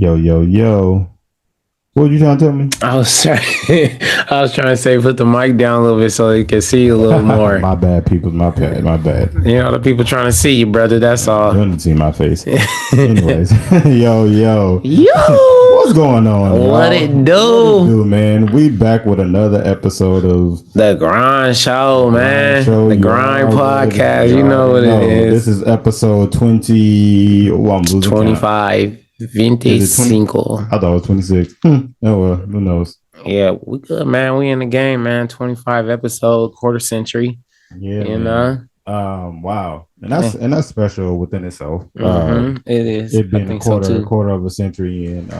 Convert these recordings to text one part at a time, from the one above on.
Yo, yo, yo. What were you trying to tell me? I was trying, I was trying to say put the mic down a little bit so they can see you a little more. My bad, people. My bad. My bad. You know, the people trying to see you, brother. That's You all. didn't see my face. Anyways, yo, yo. What's Yo, going on, what y'all? it What it do? do, man? We back with another episode of The grind show, Grind man. Show. The You grind already, podcast. you You know already what it know. This is. is episode 20. Oh, I'm losing count. 25, Is it 20? 25. I thought it was 26. Oh, well, who knows? Yeah, we good, man. We in the game, man. 25 episode, quarter century. Yeah, You man. know. Wow. And that's special within itself. It is. It I being a think so quarter too. quarter of a century, and we should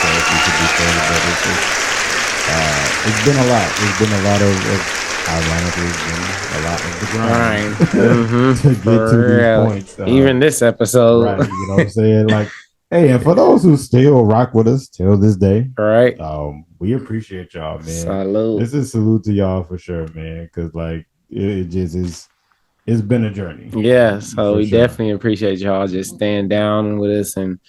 say we should be further, but it's been a lot. It's been a lot of ironically, it's been a lot of the grind to get to these real. points. Even this episode. Right? You know what I'm saying? Like, hey, and for those who still rock with us till this day, Right. we appreciate y'all, man. Salute. This is a salute to y'all for sure, man. Because like it just is. It's been a journey. Yeah, so we sure. definitely appreciate y'all just staying down with us and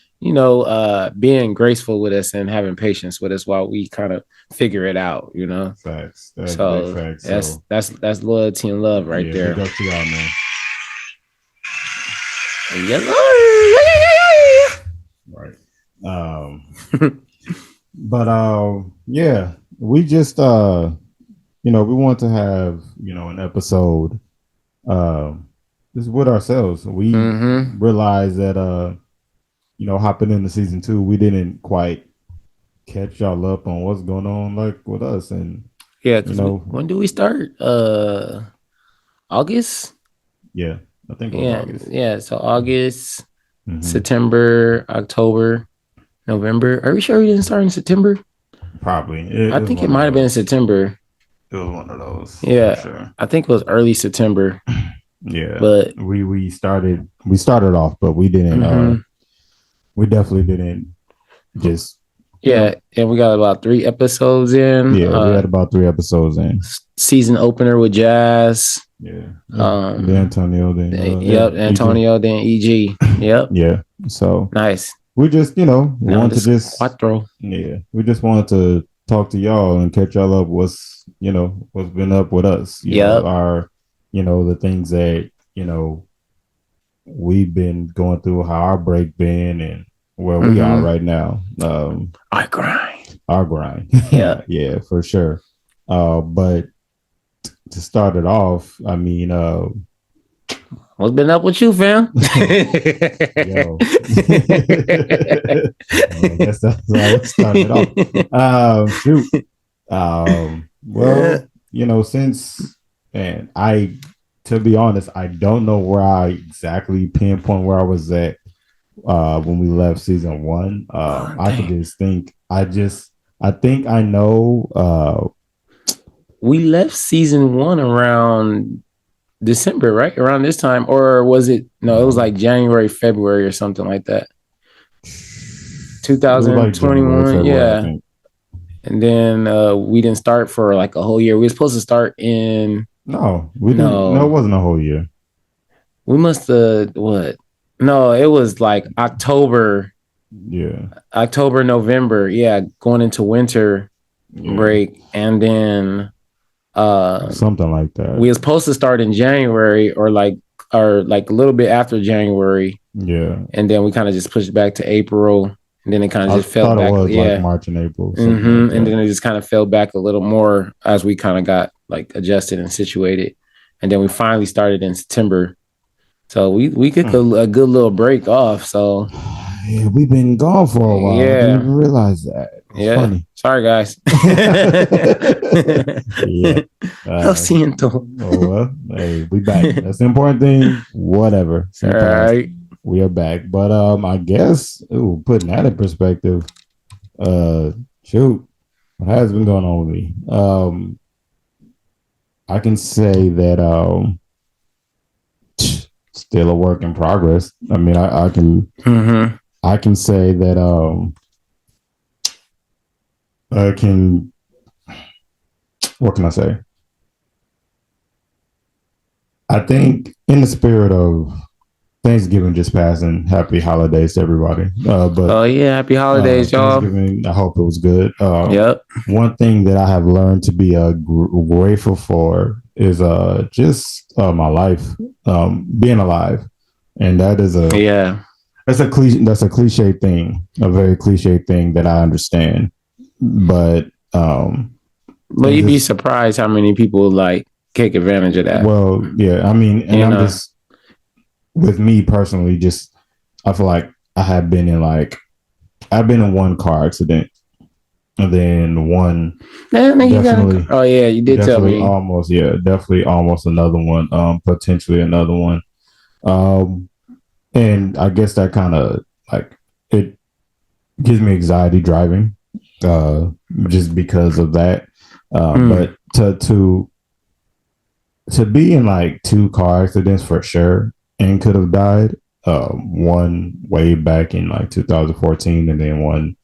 being graceful with us and having patience with us while we kind of figure it out, Facts. That's So big facts. that's loyalty and love right there. Big up to y'all, man. Right. But yeah, we just we want to have an episode just with ourselves. We realized that hopping into season 2, we didn't quite catch y'all up on what's going on like with us. And yeah, because when do we start? August? Yeah, I think it was August. Yeah, so August, September, October, November. Are we sure we didn't start in September? Probably. I think it might have been September. It was one of those. Yeah, sure. I think it was early September. Yeah, but we started off, but we didn't. We definitely didn't just. And we got about 3 episodes in. Yeah, we had about 3 episodes in. Season opener with Jazz. Yeah. Then Antonio. Then Antonio. Then EG. Yep. Yeah. So nice. We just want to just Cuatro. Yeah, we just wanted to talk to y'all and catch y'all up. What's been up with us? Our the things that we've been going through, how our break been, and where we are right now. Our grind. Yeah. Yeah, for sure. But to start it off, I mean, what's been up with you, fam? Yo. I guess that's how it started off. Shoot. Well, since, and to be honest, I don't know where I exactly pinpoint where I was at when we left season 1. I could just think, I think I know. We left season 1 around December, right? Around this time, or was it? No, it was like January, February, or something like that. 2021, yeah. And then we didn't start for like a whole year. We were supposed to start in. No, we didn't. No, it wasn't a whole year. We must have what? No, it was like October. Yeah. October, November. Yeah, going into winter break, and then. Something like that. We were supposed to start in January or like a little bit after January. Yeah. And then we kind of just pushed back to April. And then it kind of just fell back. It was like March and April. Like and then it just kind of fell back a little more as we kind of got like adjusted and situated. And then we finally started in September. So we took a good little break off. So yeah, we've been gone for a while. Yeah. I didn't even realize that. It's funny. Sorry, guys. Yeah. Lo siento. Oh, well, hey, we back. That's the important thing. Whatever. All right. We are back. But I guess, putting that in perspective, shoot, what has been going on with me? I can say that still a work in progress. I mean, I can say that what can I say? I think in the spirit of Thanksgiving just passed, and happy holidays to everybody. But Oh yeah, happy holidays, y'all. Thanksgiving, I hope it was good. Yep. One thing that I have learned to be grateful for is just my life, being alive, and Yeah. that's a cliche thing, a very cliche thing that I understand, but But and you'd be just surprised how many people like take advantage of that. well, yeah, I mean, and You I'm know. just with me personally, just I feel like I've been in one car accident, and then one Man, you got. definitely, Oh yeah, you did tell definitely me. almost, yeah, definitely almost another one, potentially another one. Um, and I guess that kind of like it gives me anxiety driving, uh, just because of that. Mm. But to be in like two car accidents for sure and could have died. One way back in like 2014, and then one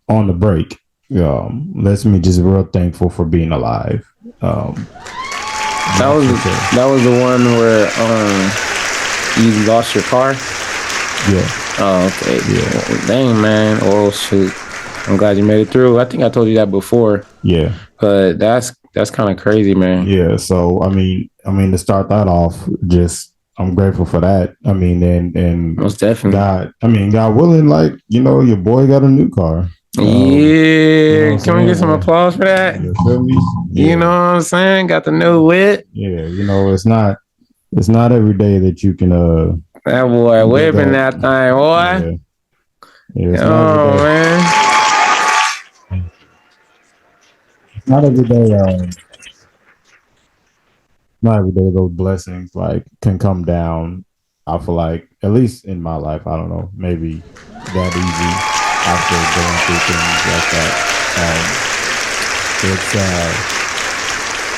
on the break. Lets me just real thankful for being alive. That That's was for sure. that was the one where you lost your car. Yeah, Oh okay. yeah, Well, dang man. Oh shoot. I'm glad you made it through. I think I told you that before, yeah, but that's kind of crazy, man. yeah. So I mean, to start that off, just I'm grateful for that. I mean, and Most definitely. God willing, like your boy got a new car. You know Yeah. what I'm Can we get saying? some applause for that? You feel me? You know Yeah, what I'm saying? Got the new wit. yeah. It's not every day that you can That boy get whipping that. that thing, boy. Yeah, yeah. It's not every Oh day. man. Not every day. Not every day those blessings like can come down. I feel like at least in my life, I don't know, maybe that easy after going through things like that.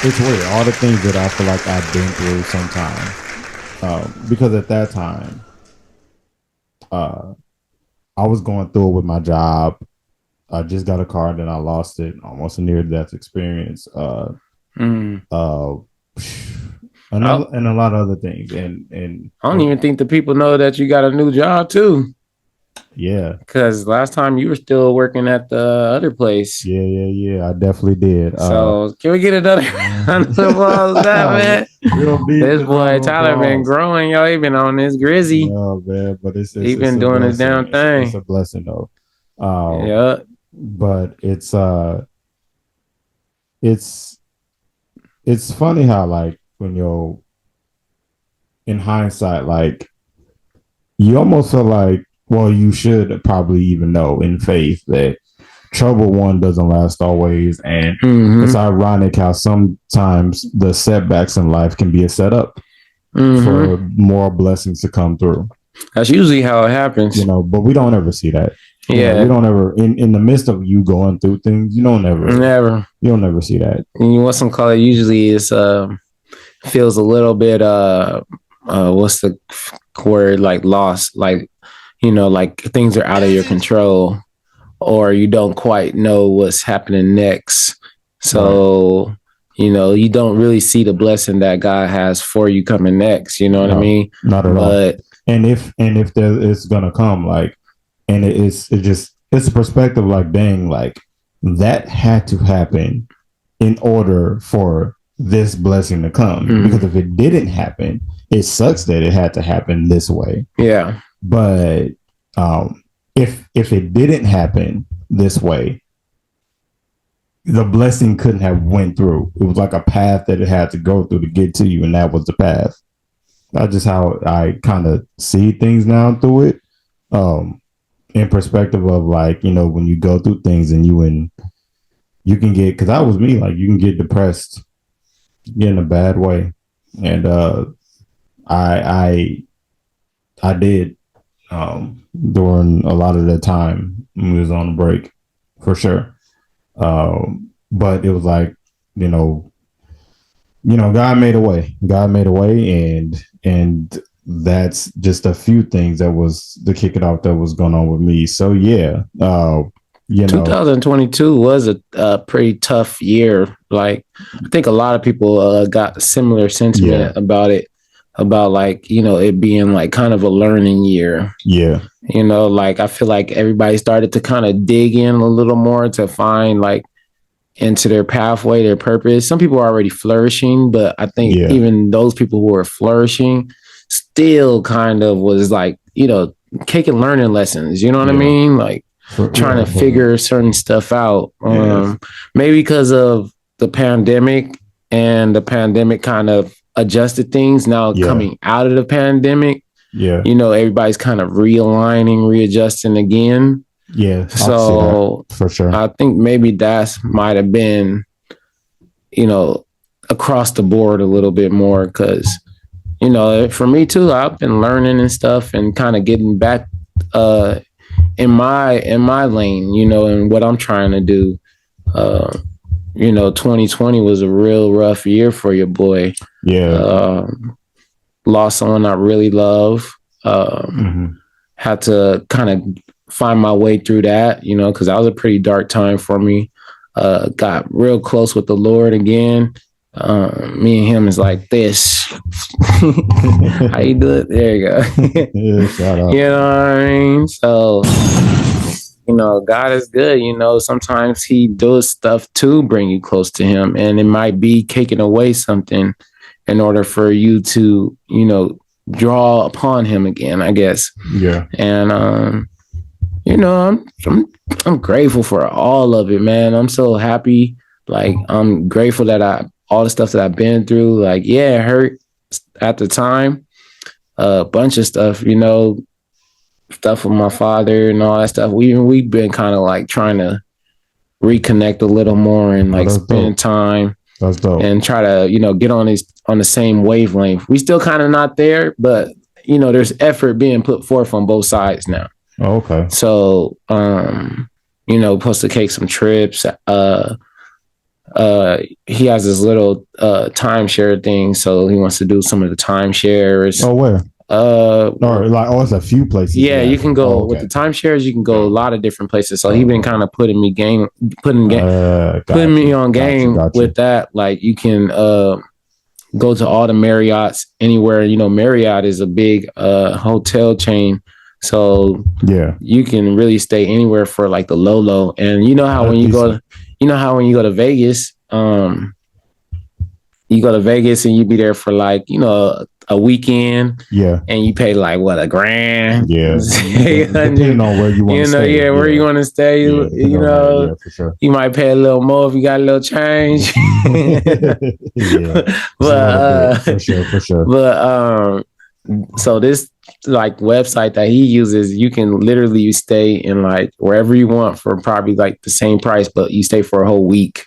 It's weird. All the things that I feel like I've been through sometimes, because at that time, uh, I was going through it with my job. I just got a car and then I lost it. Almost a near death experience. Mm. Uh, I, and a lot of other things. And I don't even think the people know that you got a new job too. yeah, Because last time you were still working at the other place. yeah. I definitely did. So can we get another round of applause, that man? Real big This boy round of Tyler been applause. growing, y'all. He been on this grizzy. No man, but He it's been a doing his blessing. damn It's a thing. blessing though. Um, Yeah. but it's it's funny how like when you're in hindsight, like you almost feel like, well, you should probably even know in faith that trouble one doesn't last always, and it's Mm-hmm. ironic how sometimes the setbacks in life can be a setup Mm-hmm. for more blessings to come through. That's usually how it happens. But we don't ever see that. We Yeah. don't ever in the midst of you going through things, Never. you don't ever see that. And you want some color usually is feels a little bit what's the word, like lost, like like things are out of your control, or you don't quite know what's happening next. Right. So, you don't really see the blessing that God has for you coming next. You know what I No, mean? not at all. But And if there it's gonna come, like, and it's a perspective like, dang, like that had to happen in order for this blessing to come. Because if it didn't happen, it sucks that it had to happen this way. yeah, But if it didn't happen this way, the blessing couldn't have went through. It was like a path that it had to go through to get to you, and that was the path. That's just how I kind of see things now through it. In perspective of like, when you go through things and you can get, because that was me, like you can get depressed, get in a bad way. And I I did, during a lot of the time when we was on break, for sure. But it was like, you know, God made a way. God made a way, and that's just a few things that was to kick it off that was going on with me. So yeah, 2022 was a pretty tough year. Like I think a lot of people got similar yeah, sentiment about it. about like, it being like kind of a learning year. Yeah. Like I feel like everybody started to kind of dig in a little more to find like into their pathway, their purpose. Some people are already flourishing, but I think even those people who are flourishing still kind of was like, taking learning lessons. You know what I mean? Like trying to figure certain stuff out. Maybe because of the pandemic, and the pandemic kind of adjusted things. Now coming out of the pandemic, everybody's kind of realigning, readjusting again. Yeah. So for sure, I think maybe that might have been, across the board a little bit more, because, for me too, I've been learning and stuff and kind of getting back in my lane, and what I'm trying to do. 2020 was a real rough year for your boy. Yeah. Lost someone I really love. Had to kind of find my way through that, because that was a pretty dark time for me. Got real close with the Lord again. Me and him is like this. How you do it? There you go. Shout out. You know what I mean? So, God is good. Sometimes he does stuff to bring you close to him, and it might be taking away something in order for you to, draw upon him again, I guess. Yeah. And, I'm grateful for all of it, man. I'm so happy. Like, I'm grateful that all the stuff that I've been through, like, it hurt at the time. A bunch of stuff, stuff with my father and all that stuff. We've been kind of like trying to reconnect a little more and like spend time. That's dope. And try to, get on the same wavelength. We still kind of not there, but there's effort being put forth on both sides now. Oh, okay. So, supposed to take some trips. He has this little timeshare thing, so he wants to do some of the timeshares. Oh, where? It's a few places. Yeah, you can go with the timeshares. You can go a lot of different places. So he been kind of putting me on game with that. Like you can go to all the Marriotts anywhere. Marriott is a big hotel chain, so you can really stay anywhere for like the low. And when you go to Vegas, you go to Vegas and you be there for like a weekend, and you pay like what, $1,000, depending on where you want to stay. Where you want to stay, for sure. You might pay a little more if you got a little change. But for sure. But so this like website that he uses, you can literally stay in like wherever you want for probably like the same price, but you stay for a whole week.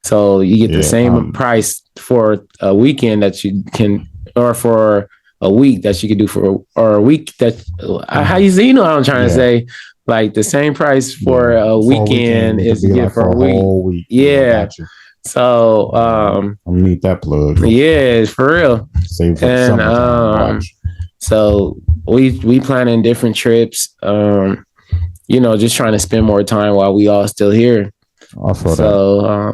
So you get the same price for a weekend that you can, or for a week that you can do or a week that, how you see, what I'm trying to say? Like the same price for a weekend is you get for a week. Yeah. So I'm gonna need that plug. Yeah, for real. Save for summertime. So we planning different trips. Just trying to spend more time while we all still here. So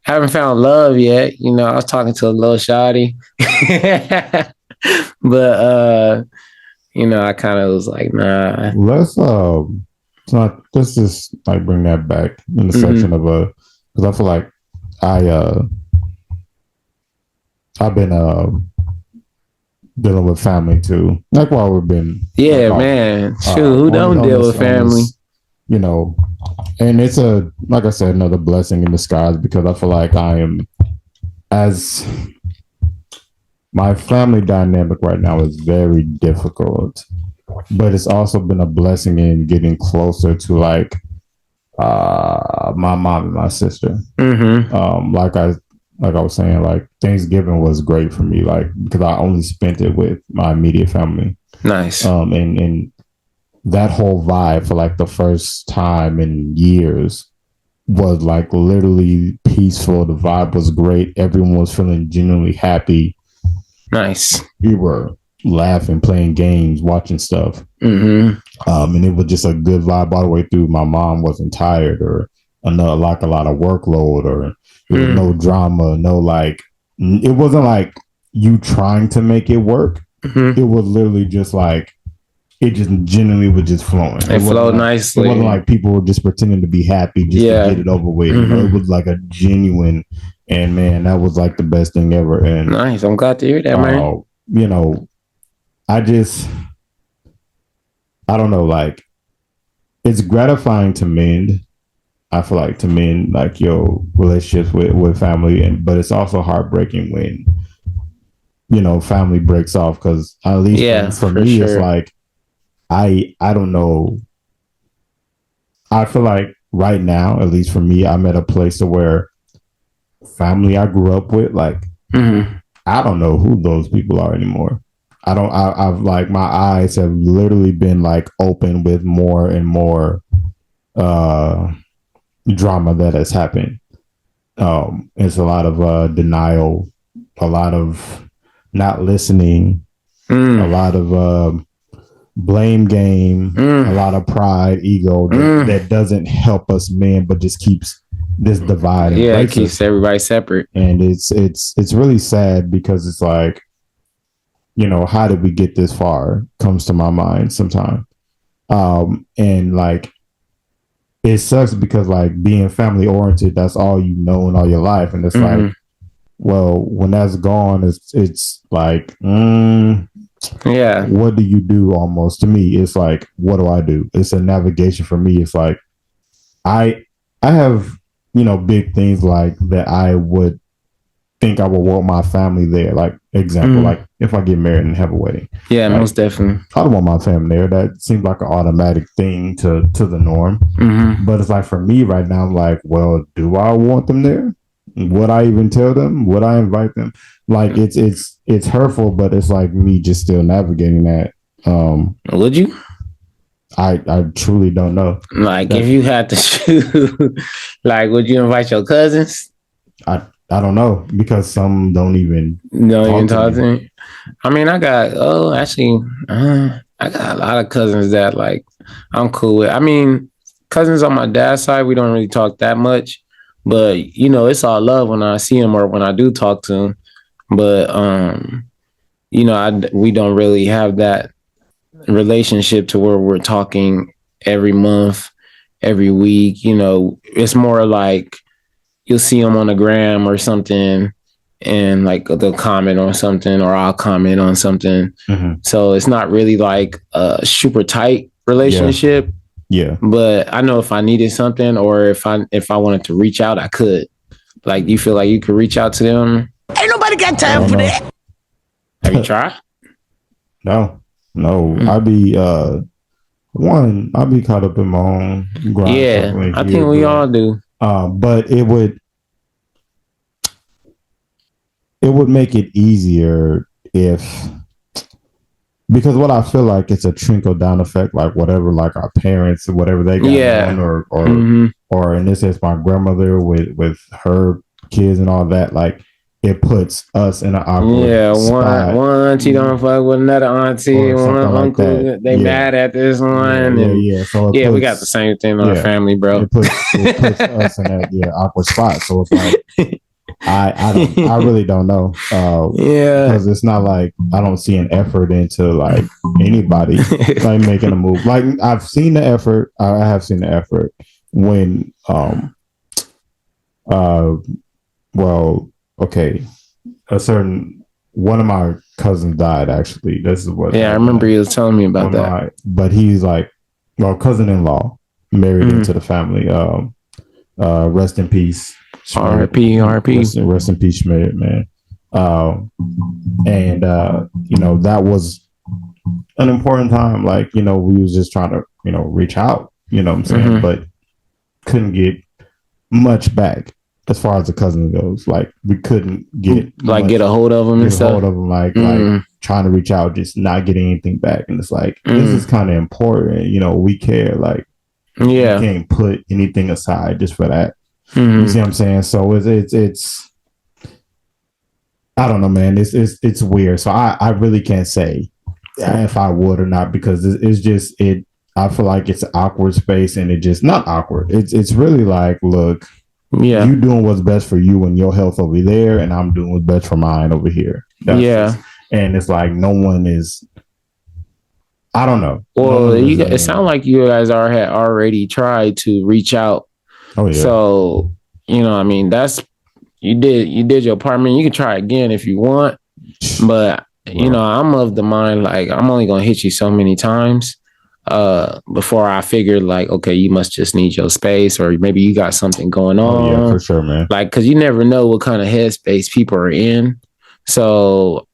haven't found love yet. I was talking to a little shawty, but I kind of was like, nah. Let's just like bring that back in the section of because I feel like I've been dealing with family too. Like while we've been man. Who don't deal with family? And it's like I said, another blessing in disguise, because I feel like my family dynamic right now is very difficult, but it's also been a blessing in getting closer to like my mom and my sister. Like I was saying, like Thanksgiving was great for me, like because I only spent it with my immediate family. Nice. And that whole vibe for like the first time in years was like literally peaceful. The vibe was great. Everyone was feeling genuinely happy. Nice. We were laughing, playing games, watching stuff. And it was just a good vibe all the way through. My mom wasn't tired or a lot of workload, or there was no drama, no like, it wasn't like, you trying to make it work. It was literally just like it just genuinely was just flowing. It flowed nicely. It wasn't like people were just pretending to be happy just to get it over with. You know, it was like a genuine, and man, that was like the best thing ever. And nice. I'm glad to hear that, man. You know, I don't know, like it's gratifying to mend. I feel like to mend like your relationships with family, but it's also heartbreaking when family breaks off, because at least for me, it's like I don't know. I feel like right now, at least for me, I'm at a place to where family I grew up with, like I don't know who those people are anymore. I've like my eyes have literally been like open with more and more drama that has happened. It's a lot of denial, a lot of not listening, a lot of blame game, a lot of pride, ego that doesn't help us men, but just keeps this divide. Yeah, it keeps everybody separate. And it's really sad, because it's like, how did we get this far comes to my mind sometimes. And like, it sucks because like being family oriented, that's all you know in all your life. And it's like, well, when that's gone, it's like, what do you do? Almost to me, it's like, what do I do? It's a navigation for me. It's like, I have, big things like that I would think I would want my family there. Like example, like if I get married and have a wedding. Yeah, like, most definitely. I don't want my family there. That seems like an automatic thing to the norm. But it's like for me right now, I'm like, well, do I want them there? Would I even tell them? Would I invite them? Like it's hurtful, but it's like me just still navigating that. Would you? I truly don't know. Like if you had to choose, like would you invite your cousins? I don't know, because some don't even talk to me. I mean, I got I got a lot of cousins that like I'm cool with. I mean, cousins on my dad's side, we don't really talk that much, but it's all love when I see them or when I do talk to them. But we don't really have that relationship to where we're talking every month, every week. It's more like you'll see them on the gram or something, and like they'll comment on something, or I'll comment on something. So it's not really like a super tight relationship. Yeah. But I know if I needed something, or if I wanted to reach out, I could. Like, you feel like you could reach out to them? Ain't nobody got time for that. Have you tried? No. I'd be caught up in my own grind. Yeah, I think we all do. But it would make it easier because what I feel like, it's a trickle down effect, like whatever, like our parents, whatever they got on, or in this case, my grandmother with her kids and all that, like it puts us in an awkward spot. One auntie don't fuck with another auntie, one uncle, like they mad at this one. So we got the same thing in our family, bro. It puts us in that awkward spot. So it's like I really don't know. Because it's not like I don't see an effort into like anybody like making a move. Like I've seen the effort. I have seen the effort when one of my cousins died, actually. This is what I remember you was telling me about that. But he's like, cousin-in-law married into the family. Rest in peace. R.I.P. Rest in peace, Schmidt, man. And that was an important time. Like, we was just trying to, reach out, what I'm saying, but couldn't get much back as far as the cousin goes. Like, we couldn't get a hold of them and stuff. Like trying to reach out, just not getting anything back. And it's like, this is kind of important. We care. Like, you can't put anything aside just for that. You see what I'm saying? So it's I don't know, man. It's weird. So I really can't say if I would or not, because it's just I feel like it's an awkward space, and it just not awkward. It's really like, look, you doing what's best for you and your health over there, and I'm doing what's best for mine over here. Yeah. And it's like no one is. I don't know. Well, it sounds like you guys had already tried to reach out. Oh yeah. So I mean, that's you did your part. I mean, you can try again if you want, but I'm of the mind like I'm only gonna hit you so many times before I figured like, okay, you must just need your space, or maybe you got something going on. Oh yeah, for sure, man. Like, cause you never know what kind of headspace people are in. So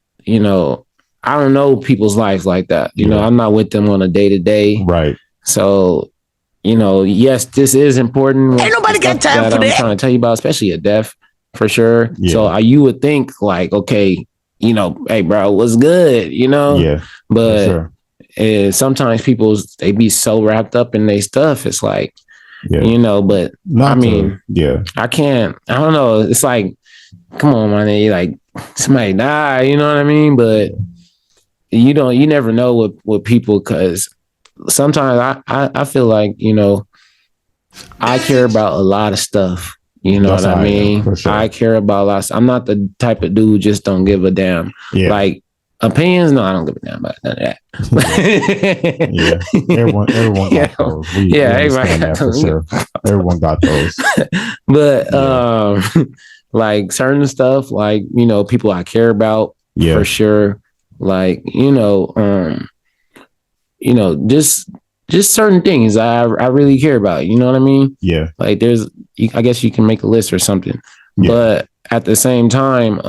I don't know people's lives like that. You know, I'm not with them on a day-to-day. Right. So, yes, this is important. Ain't nobody got time for that. I'm trying to tell you about, especially a death, for sure. Yeah. So you would think like, okay, hey, bro, what's good? Yeah. But sometimes they be so wrapped up in their stuff. It's like, but I can't, I don't know. It's like, come on, man, like somebody die, you know what I mean? But you never know with people, because sometimes I feel like, I care about a lot of stuff. You know what I mean? For sure. I care about a lot. I'm not the type of dude who just don't give a damn. Yeah. Like opinions, no, I don't give a damn about none of that. Yeah. Everyone got those. We everybody got that for sure. Everyone got those. But like certain stuff, like people I care about, for sure. Like just certain things I really care about. You know what I mean? Yeah. Like I guess you can make a list or something. Yeah. But at the same time,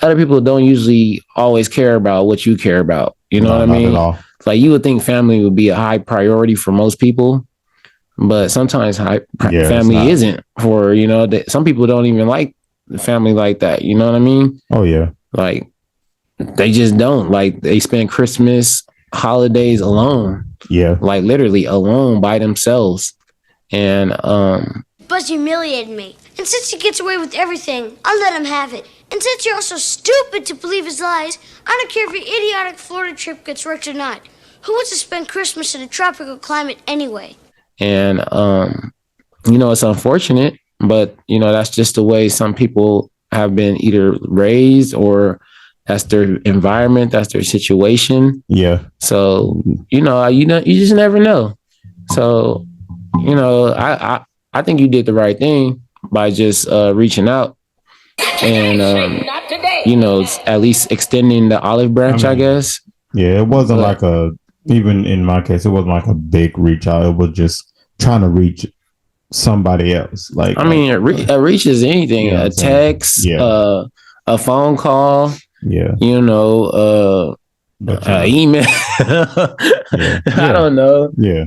other people don't usually always care about what you care about. You know what I mean? Not at all. Like you would think family would be a high priority for most people, but sometimes family isn't for, some people don't even like the family like that. You know what I mean? Oh yeah. Like they just don't. Like they spend Christmas, holidays alone. Yeah. Like literally alone by themselves. And Buzz humiliated me. And since he gets away with everything, I'll let him have it. And since you're also stupid to believe his lies, I don't care if your idiotic Florida trip gets wrecked or not. Who wants to spend Christmas in a tropical climate anyway? And it's unfortunate, but that's just the way some people have been either raised, or that's their environment, that's their situation. Yeah. So you just never know. So I think you did the right thing by just reaching out and at least extending the olive branch, I guess. Yeah, it wasn't even in my case, it wasn't like a big reach out. It was just trying to reach somebody else. Like, it reaches anything, a text, a phone call, email. I don't know. Yeah.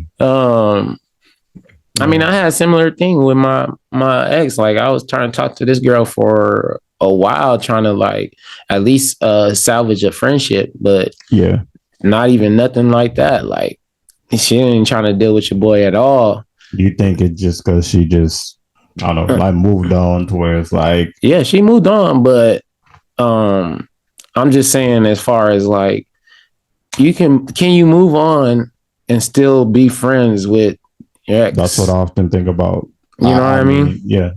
I mean, I had a similar thing with my ex. Like, I was trying to talk to this girl for a while, trying to like at least salvage a friendship, but not even nothing like that. Like, she ain't trying to deal with your boy at all. You think it's just because she just, I don't know, like moved on to where it's like, yeah, she moved on, but I'm just saying, as far as like, can you move on and still be friends with your ex? That's what I often think about. You know what I mean? Yeah,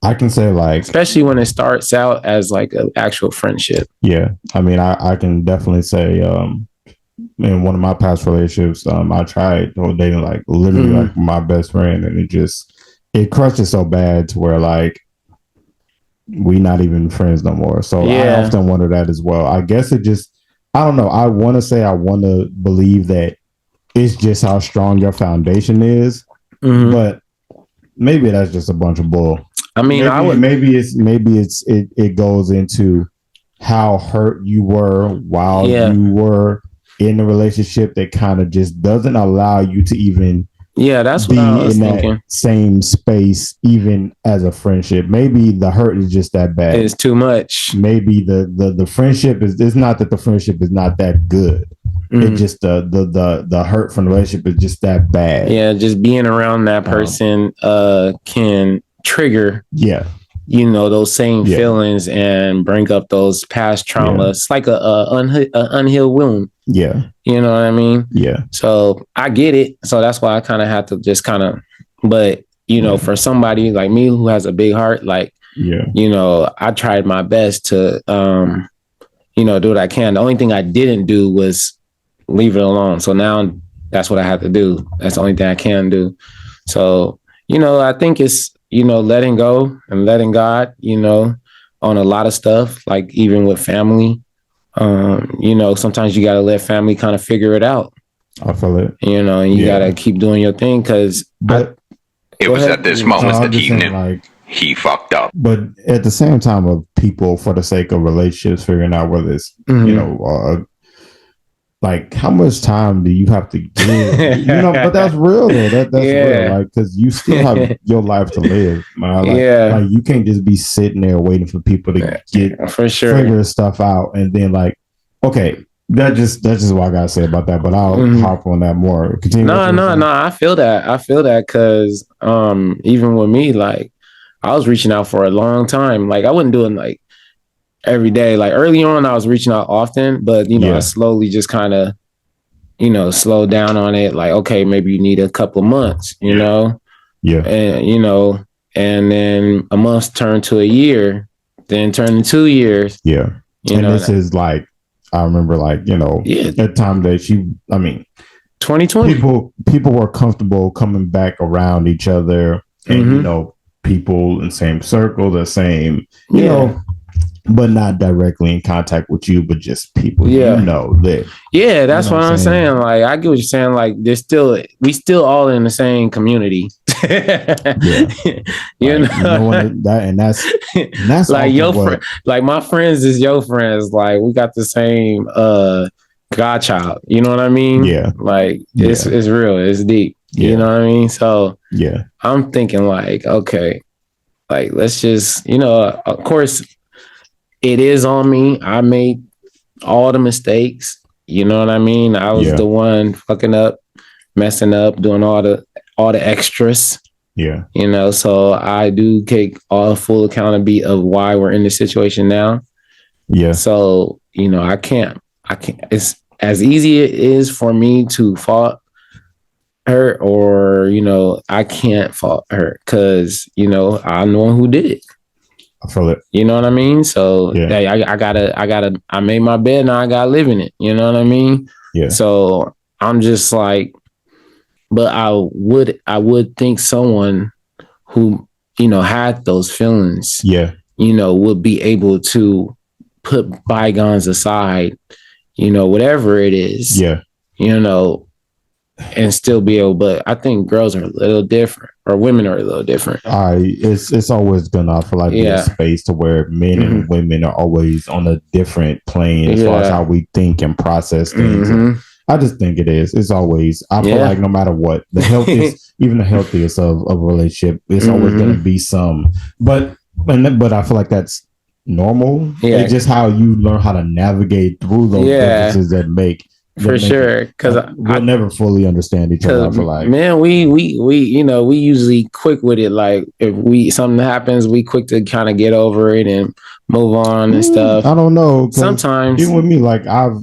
I can say, like, especially when it starts out as like an actual friendship. Yeah, I mean, I can definitely say, in one of my past relationships, I tried dating like literally like my best friend, and it crushed it so bad to where like we not even friends no more. So I often wonder that as well. I guess it just, I don't know. I want to believe that it's just how strong your foundation is, but maybe that's just a bunch of bull. I mean, maybe it goes into how hurt you were while you were in a relationship that kind of just doesn't allow you to even that's what I was thinking. That same space, even as a friendship. Maybe the hurt is just that bad. It's too much. Maybe the friendship is, it's not that the friendship is not that good. It's just the hurt from the relationship is just that bad. Yeah, just being around that person can trigger those same feelings and bring up those past traumas. It's like a unhealed wound. Yeah. You know what I mean? Yeah. So I get it. So that's why I kind of have to just but for somebody like me who has a big heart, like Yeah. You know, I tried my best to, you know, do what I can. The only thing I didn't do was leave it alone. So now that's what I have to do. That's the only thing I can do. So, you know, I think it's, you know, letting go and letting God, you know, on a lot of stuff, like even with family. You know, sometimes you got to let family kind of figure it out. I feel it. You know, and you got to keep doing your thing because. But it was at this moment that he knew like, he fucked up. But at the same time, of people, for the sake of relationships, figuring out whether it's, you know, like how much time do you have to give? You know, but that's real though. That's real, like, because you still have your life to live. Like you can't just be sitting there waiting for people to get for sure figure stuff out, and then like, okay, that's just what I gotta say about that. But I'll harp on that more. Continue. No. I feel that because even with me, like I was reaching out for a long time. Like I wasn't doing like every day. Like early on, I was reaching out often, but you know, I slowly just kind of, you know, slowed down on it. Like, okay, maybe you need a couple of months, you know? Yeah. And, you know, and then a month turned to a year, then turned to 2 years. Yeah. You and know, this is like, I remember like, you know, at the time that 2020. People were comfortable coming back around each other and, you know, people in the same circle, the same, you know, but not directly in contact with you, but just people you know that. Yeah, that's what I'm saying. Like, I get what you're saying. Like, we still all in the same community. You know, that's like like my friends is your friends. Like, we got the same godchild. You know what I mean? Yeah. Like, it's real. It's deep. Yeah. You know what I mean? So yeah, I'm thinking like, okay, like let's just, you know, of course. It is on me. I made all the mistakes. You know what I mean? I was the one fucking up, messing up, doing all the extras. Yeah. You know, so I do take all full accountability of why we're in this situation now. Yeah. So, you know, I can't, it's as easy it is for me to fault her, or, you know, I can't fault her because, you know, I'm the one who did it. I feel it. You know what I mean? So I made my bed, now I gotta live in it. You know what I mean? Yeah. So I'm just like, but I would think someone who, you know, had those feelings, you know, would be able to put bygones aside, you know, whatever it is, you know, and still be able, but I think girls are a little different, or women are a little different. It's always gonna, I feel like, be a space to where men and women are always on a different plane as far as how we think and process things. And I just think it is. It's always, I feel like no matter what, the healthiest, even the healthiest of a relationship, it's always gonna be some, but I feel like that's normal. It's just how you learn how to navigate through those differences that make. For sure, because we'll never fully understand each other. I feel like, man, we you know, we usually quick with it. Like if something happens, we quick to kind of get over it and move on and stuff. I don't know. Sometimes, even with me, like I've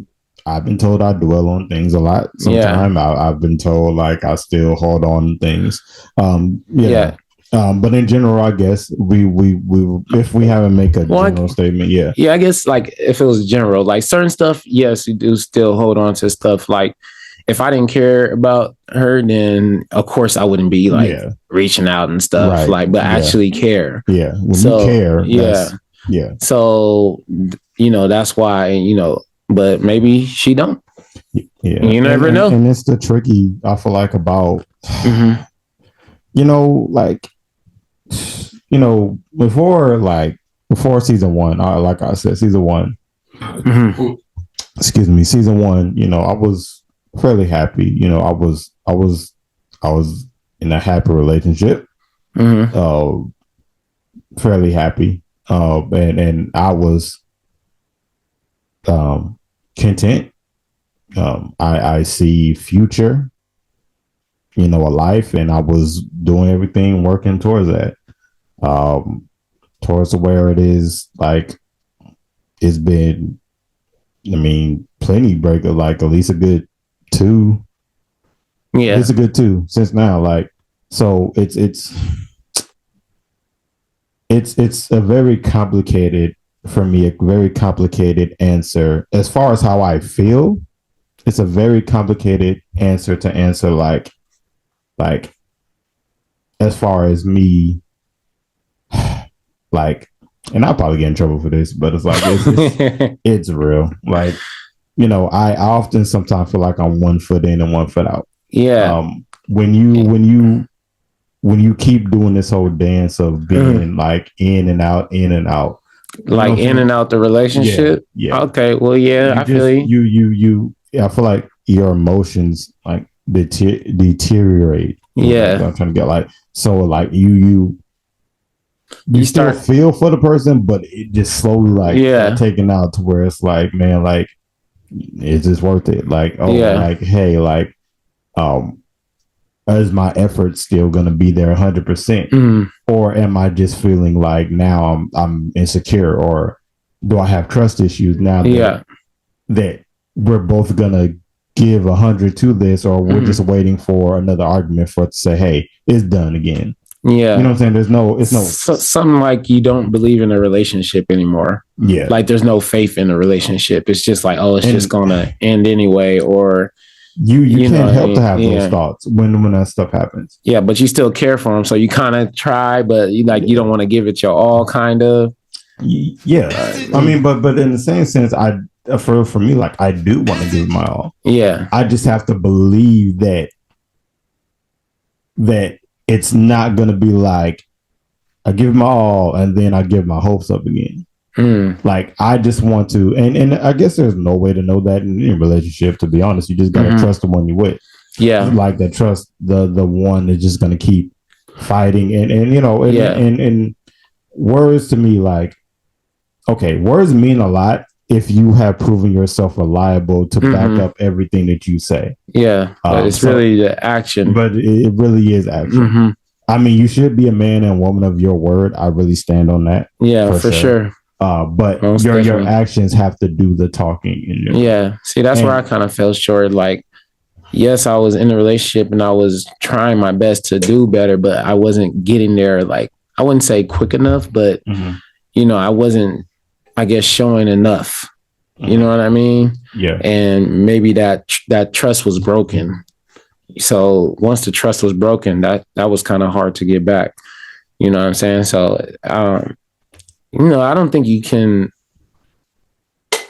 been told I dwell on things a lot. Sometimes I've been told like I still hold on to things. But in general, I guess we if we haven't make a general statement, I guess like if it was general, like certain stuff, yes, you do still hold on to stuff. Like if I didn't care about her, then of course I wouldn't be like reaching out and stuff. Right. Like, but actually care. Yeah, when you care. So you know, that's why, you know, but maybe she don't. Yeah, you never know. And it's the tricky, I feel like, about you know, like. You know, before season one, like I said, season one, season one, you know, I was fairly happy. You know, I was in a happy relationship, fairly happy, and I was content. I see future, you know, a life, and I was doing everything working towards that. Towards where it is, like, it's been, I mean, plenty breakup, like at least a good 2. Yeah, it's a good 2 since now. Like, so it's it's a very complicated for me, a very complicated answer as far as how I feel. It's a very complicated answer to answer, like as far as me, like, and I'll probably get in trouble for this, but it's like it's real. Like, I often sometimes feel like I'm 1 foot in and 1 foot out. Yeah. When you keep doing this whole dance of being like in and out, like in and out the relationship. Yeah. Okay. Well, yeah, I feel you. I feel like your emotions like deteriorate. Yeah. I'm trying to get like you start still feel for the person, but it just slowly taken out to where it's like, man, like, is this worth it? Like, like, hey, like, is my effort still going to be there 100%? Or am I just feeling like now I'm insecure, or do I have trust issues now that we're both going to give 100 to this, or we're just waiting for another argument for it to say, hey, it's done again. Yeah. You know what I'm saying? It's no something like you don't believe in a relationship anymore. Yeah. Like there's no faith in a relationship. It's just like, it's just going to end anyway, or you can't help to have those thoughts when that stuff happens. Yeah, but you still care for them, so you kind of try, but you don't want to give it your all, kind of. Yeah, I mean, but in the same sense, for me, like, I do want to give my all. Yeah, I just have to believe that it's not going to be like I give my all and then I give my hopes up again. Like, I just want to, and I guess there's no way to know that in any relationship, to be honest. You just gotta trust the one you're with. Yeah, like that trust the one that's just gonna keep fighting, and words to me, like, okay, words mean a lot if you have proven yourself reliable to back up everything that you say. Yeah, but it's really the action. But it really is action. I mean, you should be a man and woman of your word. I really stand on that. Yeah, for sure. But your actions have to do the talking. See, that's where I kind of fell short. Like, yes, I was in a relationship and I was trying my best to do better, but I wasn't getting there. Like, I wouldn't say quick enough, but I wasn't, I guess, showing enough. You know what I mean? Yeah. And maybe that trust was broken. So once the trust was broken, that was kind of hard to get back. You know what I'm saying? So, I don't think you can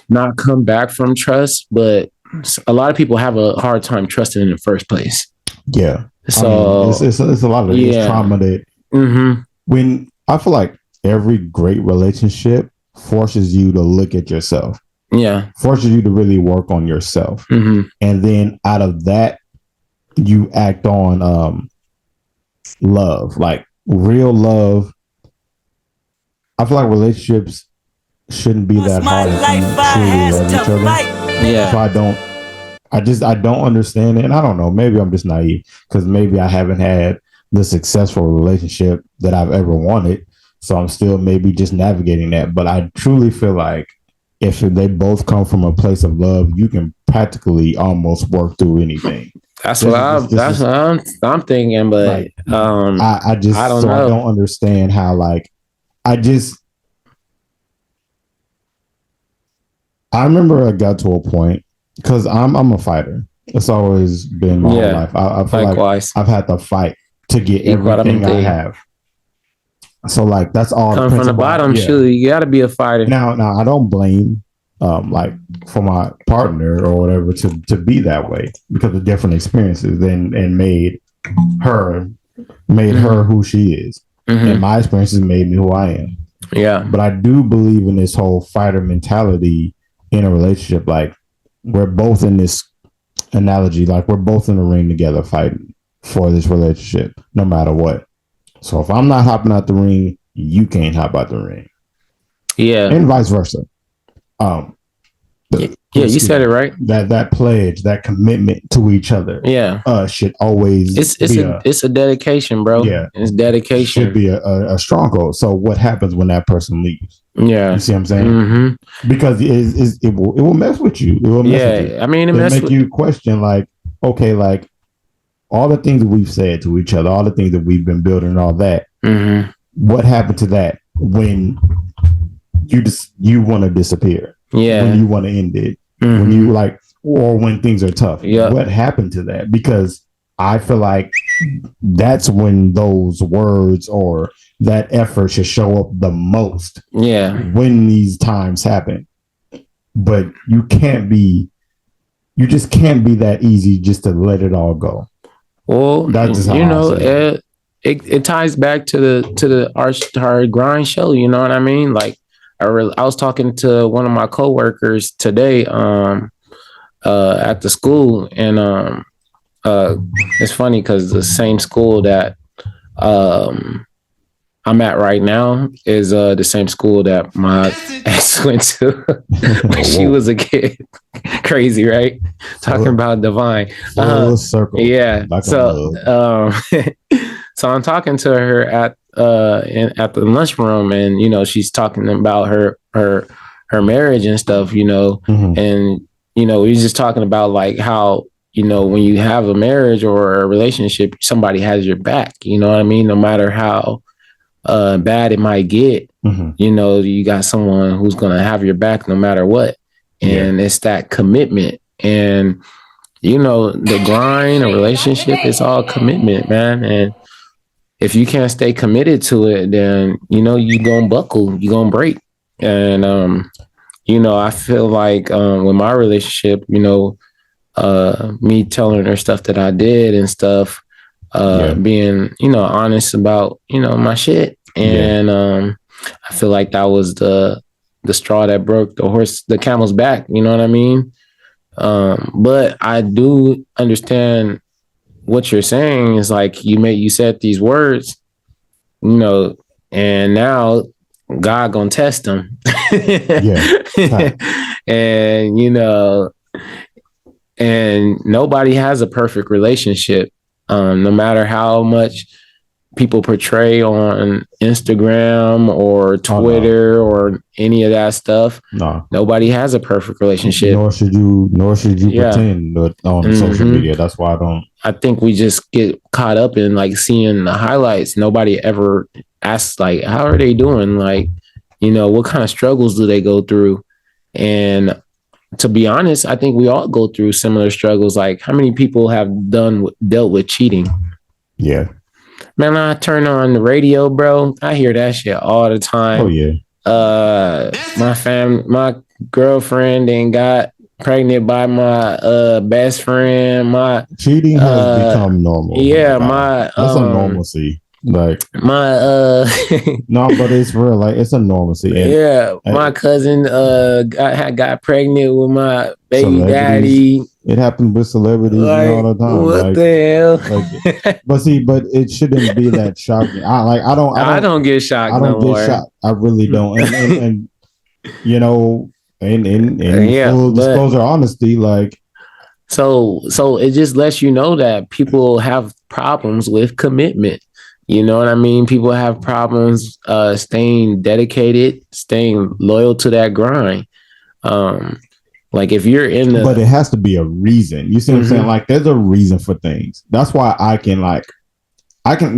not come back from trust, but a lot of people have a hard time trusting in the first place. Yeah. So it's a lot of trauma that when I feel like every great relationship forces you to look at yourself. Yeah. Forces you to really work on yourself. And then out of that, you act on love, like real love. I feel like relationships shouldn't be that hard if you truly love each other. Yeah. So I don't understand it. And I don't know, maybe I'm just naive because maybe I haven't had the successful relationship that I've ever wanted. So I'm still maybe just navigating that. But I truly feel like if they both come from a place of love, you can practically almost work through anything. That's what I'm thinking. But like, I don't know. I don't understand how, like, I remember I got to a point because I'm a fighter. It's always been my whole life. I feel likewise. like I've had to fight to get everything I have. So, like, that's all. Come from the bottom, shoot, you got to be a fighter. Now I don't blame like for my partner or whatever to be that way because of different experiences and made her who she is. And my experiences made me who I am. Yeah. But I do believe in this whole fighter mentality in a relationship. Like, we're both in this analogy, like we're both in the ring together fighting for this relationship, no matter what. So if I'm not hopping out the ring, you can't hop out the ring. Yeah. And vice versa. You said it right. That pledge, that commitment to each other, should always it's a dedication, bro. Yeah, it's dedication. Should be a stronghold. So what happens when that person leaves? Yeah, you see what I'm saying? Because it will mess with you. It will mess with you. I mean, it'll make you question, like, okay, like all the things that we've said to each other, all the things that we've been building, and all that. What happened to that when you want to disappear. Yeah. When you want to end it. When you like, or when things are tough. Yeah. What happened to that? Because I feel like that's when those words or that effort should show up the most. Yeah. When these times happen. But you just can't be that easy just to let it all go. Well, that's just it ties back to the our grind show. You know what I mean? Like I was talking to one of my coworkers today at the school, and it's funny because the same school that I'm at right now is the same school that my ex went to when she was a kid. Crazy, right? Talking about divine. Circle. Yeah. So so I'm talking to her at the lunchroom, and she's talking about her marriage and stuff, and we just talking about like how when you have a marriage or a relationship, somebody has your back. You know what I mean? No matter how bad it might get, you got someone who's gonna have your back no matter what. And it's that commitment. And the grind, a relationship, is all commitment, man. And if you can't stay committed to it, then you gonna buckle, you gonna break. And I feel like with my relationship, me telling her stuff that I did and stuff, being honest about my shit, and I feel like that was the straw that broke the camel's back. You know what I mean? But I do understand what you're saying. Is like you said these words, and now God gonna test them. And and nobody has a perfect relationship. No matter how much people portray on Instagram or Twitter or any of that stuff, nobody has a perfect relationship. Nor should you pretend on social media. That's why I think we just get caught up in like seeing the highlights. Nobody ever asks like, how are they doing? Like, what kind of struggles do they go through? And to be honest, I think we all go through similar struggles. Like, how many people have dealt with cheating? Yeah. Man, I turn on the radio, bro. I hear that shit all the time. Oh yeah. My girlfriend then got pregnant by my best friend. My cheating has become normal. Yeah, that's a normalcy. Like my no, but it's real. Like it's a normalcy. My cousin got pregnant with my baby daddy. It happens with celebrities all the time. What the hell? But it shouldn't be that shocking. I don't get shocked. I don't get shocked. I really don't. And full disclosure, honesty, like. So it just lets you know that people have problems with commitment. You know what I mean? People have problems staying dedicated, staying loyal to that grind. Like if you're but it has to be a reason. You see what I'm saying? Like there's a reason for things. That's why I can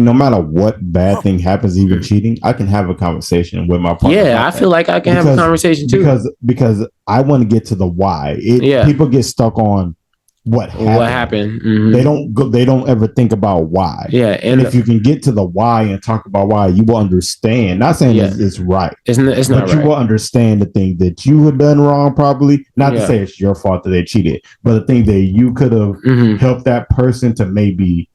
no matter what bad thing happens, even cheating, I can have a conversation with my partner. Yeah, I feel like I can have a conversation too. Because I want to get to the why. People get stuck on what happened. They don't ever think about why. Yeah, and if you can get to the why and talk about why, you will understand. Not saying it's right. It's not but right. You will understand the thing that you had done wrong, probably. Not to say it's your fault that they cheated, but the thing that you could have helped that person to maybe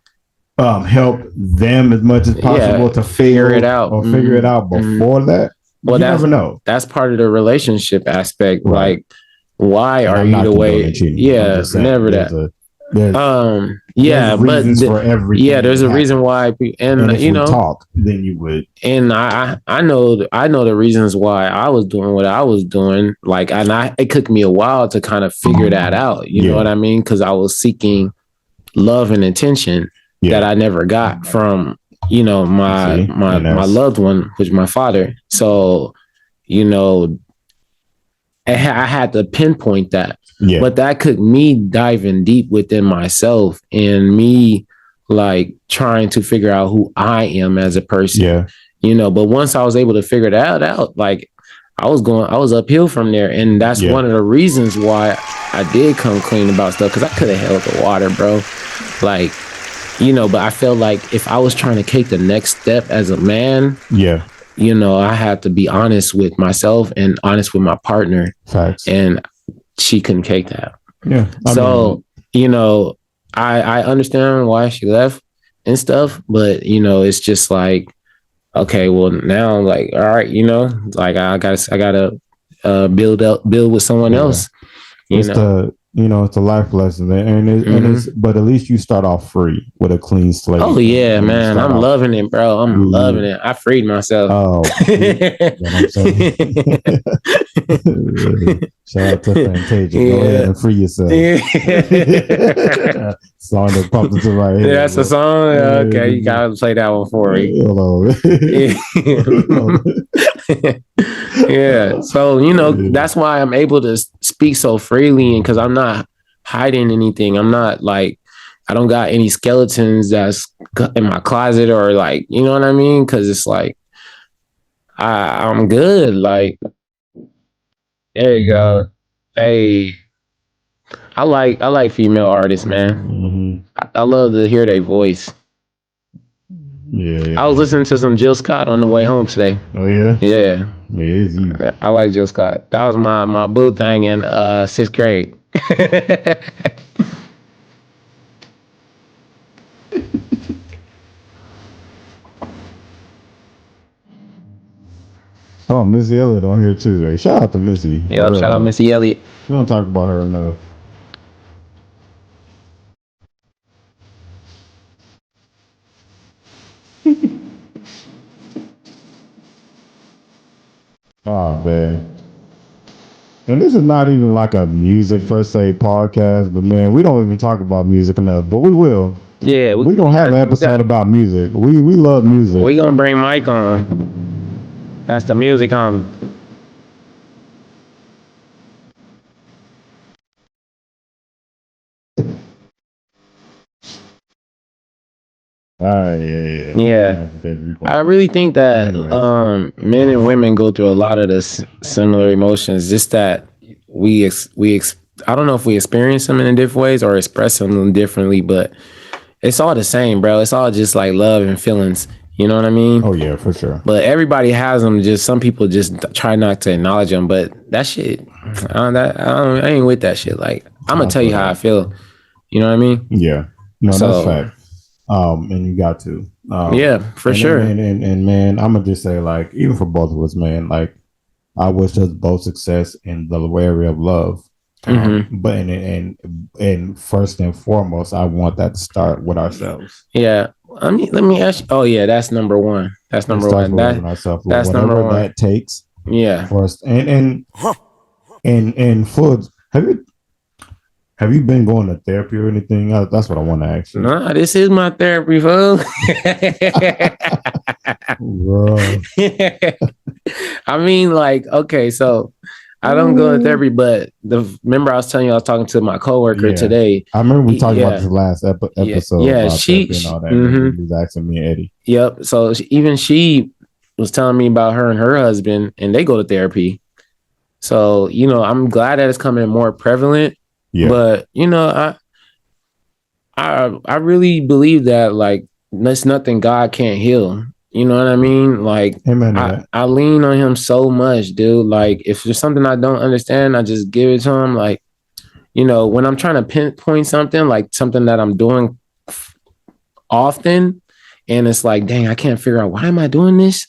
help them as much as possible to figure it out or figure it out before that. Well, you never know. That's part of the relationship aspect. Right. Like, why are you the way? Yeah, never that. There's reasons for everything. Yeah, there's a reason why, and if talk, then you would. And I know the reasons why I was doing what I was doing. Like, it took me a while to kind of figure that out. You know what I mean? Because I was seeking love and attention that I never got from my loved one, which is my father. So I had to pinpoint that. Yeah. But that took me diving deep within myself and me like trying to figure out who I am as a person. Yeah. You know, but once I was able to figure that out, like I was uphill from there. And that's one of the reasons why I did come clean about stuff, because I could have held the water, bro. Like, you know, but I felt like if I was trying to take the next step as a man, you know, I had to be honest with myself and honest with my partner. Facts. And she couldn't take that. Yeah. So, you know, I understand why she left and stuff, but you know, it's just like, okay, well now, like, all right, you know, like I gotta build with someone else. It's a life lesson, and it's but at least you start off free with a clean slate. Oh yeah, man, I'm loving it, bro. I'm loving it. I freed myself. Oh, you know what I'm saying? Shout out to Fantasia. Go ahead and free yourself. Song that popped into my head. That's the song. Okay, you gotta play that one for me. Yeah. So, you know, that's why I'm able to speak so freely, and because I'm not hiding anything. I'm not like, I don't got any skeletons that's in my closet, or like, you know what I mean? Because it's like, I'm good. Like, there you go. Hey, I like female artists, man. I love to hear their voice. Yeah. I was listening to some Jill Scott on the way home today. Oh yeah? Yeah. I like Jill Scott. That was my boo thing in 6th grade. Oh, Missy Elliott on here too. Right? Shout out to Missy. Yeah, shout out Missy Elliott. We don't talk about her enough. Oh man. And this is not even like a music per se podcast, but man, we don't even talk about music enough, but we will. Yeah, we gonna have an episode about music. We love music. We gonna bring Mike on. That's the music on. Yeah. I really think that men and women go through a lot of this similar emotions. Just that I don't know if we experience them in different ways or express them differently, but it's all the same, bro. It's all just like love and feelings. You know what I mean? Oh yeah, for sure. But everybody has them. Just some people just try not to acknowledge them. But that shit, I ain't with that shit. Like, I'm gonna tell you how I feel. You know what I mean? Yeah. No, that's fact. And you got to. Yeah, for sure. And man, I'm gonna just say, like, even for both of us, man, like, I wish us both success in the area of love. But and first and foremost, I want that to start with ourselves. Yeah. I mean, let me ask you. Oh yeah, that's number one. That's number one. That's number one. That takes. Yeah. First and for have you been going to therapy or anything? That's what I want to ask you. Nah, this is my therapy, folks. I mean, like, okay, so I don't go to therapy, but remember I was telling you I was talking to my coworker today. I remember we talked about this last episode. Yeah, she and all that. He was asking me and Eddie. Yep. So even she was telling me about her and her husband, and they go to therapy. So, you know, I'm glad that it's coming more prevalent. Yeah. But, you know, I really believe that, like, there's nothing God can't heal. You know what I mean? Like, I lean on him so much, dude. Like, if there's something I don't understand, I just give it to him. Like, you know, when I'm trying to pinpoint something, like something that I'm doing often, and it's like, dang, I can't figure out, why am I doing this?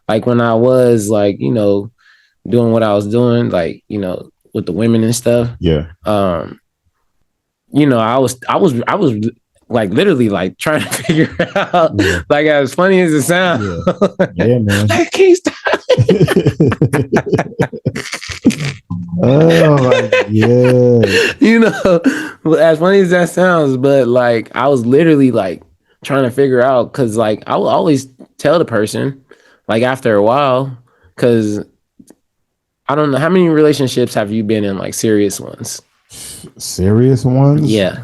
Like when I was like, you know, doing what I was doing, like, you know, with the women and stuff. Yeah. You know, I was like literally like trying to figure out, like, as funny as it sounds. Yeah, man. I can't stop. Yeah. You know, as funny as that sounds, but like I was literally like trying to figure out, because like I will always tell the person, like after a while, because I don't know, how many relationships have you been in, like serious ones? Serious ones? Yeah.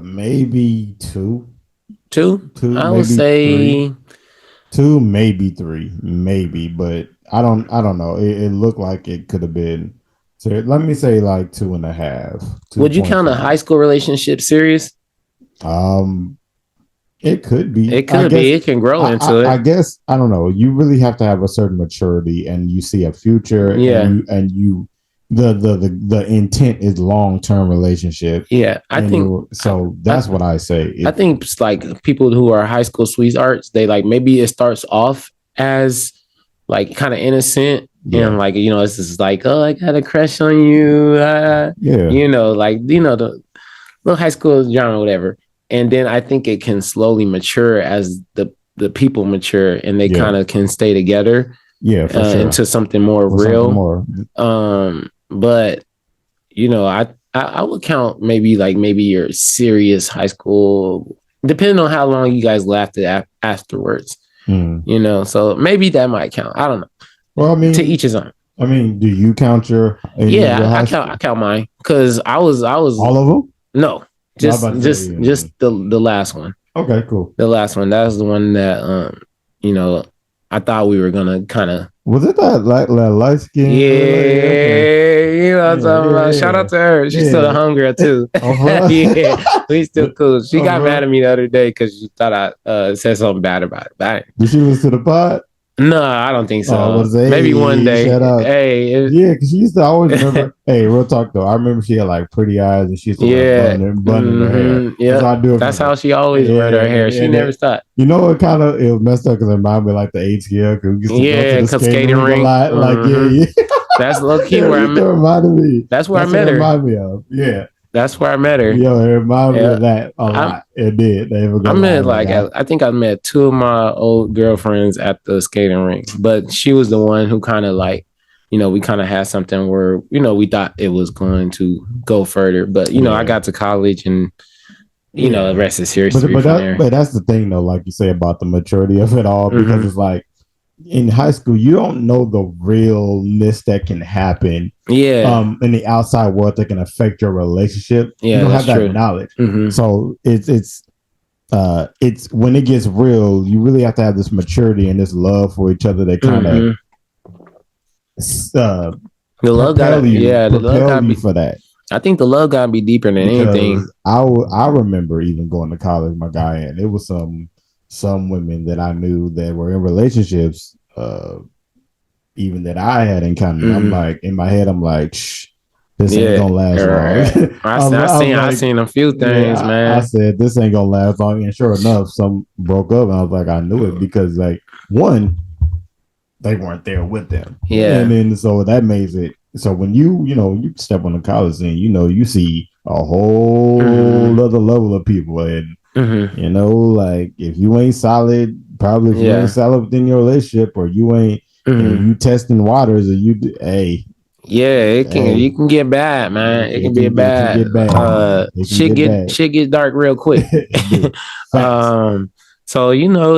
Maybe two. Two? I would Maybe say three. Two, maybe three, maybe, but I don't know. It looked like it could have been. So let me say like 2.5, would you count a high 2.5. school relationship serious? Um, it could It be. I could guess. be. It can grow into I it. guess I don't know. You really have to have a certain maturity, and you see a future, Yeah. and you the intent is long-term relationship. Yeah. So that's what I say. I think it's like people who are high school sweethearts, they like maybe it starts off as like kind of innocent and like, you know, it's just like, oh, I got a crush on you. You know, like, you know, the little high school genre, whatever. And then I think it can slowly mature as the people mature and they kind of can stay together. Yeah, for sure. Into something more real. But you know, I would count maybe your serious high school, depending on how long you guys laughed afterwards. You know, so maybe that might count. I don't know. Well, I mean, to each his own. I mean, do you count your? I count mine because I was all of them. No, just the last one. Okay, cool. The last one. That was the one that you know, I thought we were gonna kind of. Was it that light skin? Yeah, you know what I'm talking about. Shout out to her. She's still a homegirl too. Yeah, we still cool. She got mad at me the other day because she thought I said something bad about it. But did she listen to the pod? No, I don't think so. Maybe one day. Hey, yeah, because she used to always remember. Hey, real talk though. I remember she had like pretty eyes and she used to bun her hair. Yeah, so that's how she always wear her hair. She never stopped. You know, it was messed up because it reminded me like the ATL. Because skating ring a lot. Like that's low key where I met. Reminded me. That's where I met her. Reminded me of That's where I met her. Yo, it reminded me of that a lot. It did. I met I think I met two of my old girlfriends at the skating rink, but she was the one who kind of like, you know, we kind of had something where, you know, we thought it was going to go further, but you know, I got to college and you know, the rest is history. But that's the thing though, like you say about the maturity of it all, because it's like in high school, you don't know the realness that can happen. In the outside world that can affect your relationship. You don't have that knowledge. So it's when it gets real, you really have to have this maturity and this love for each other that kind of the love gotta be for that. I think the love gotta be deeper than anything. I remember even going to college, my guy, and it was some women that I knew that were in relationships, even that I had encountered. I'm like, in my head, I'm like, shh, this ain't gonna last long. I seen a few things, man. I said this ain't gonna last long, and sure enough, some broke up, and I was like, I knew it because like one, they weren't there with them, and then so that makes it. So when you you step on the college scene, you see a whole other level of people, and you know, like if you ain't solid, probably if you ain't solid within your relationship, or you ain't you testing waters, or you you can get bad, man. It can be bad. Shit get dark real quick. So you know,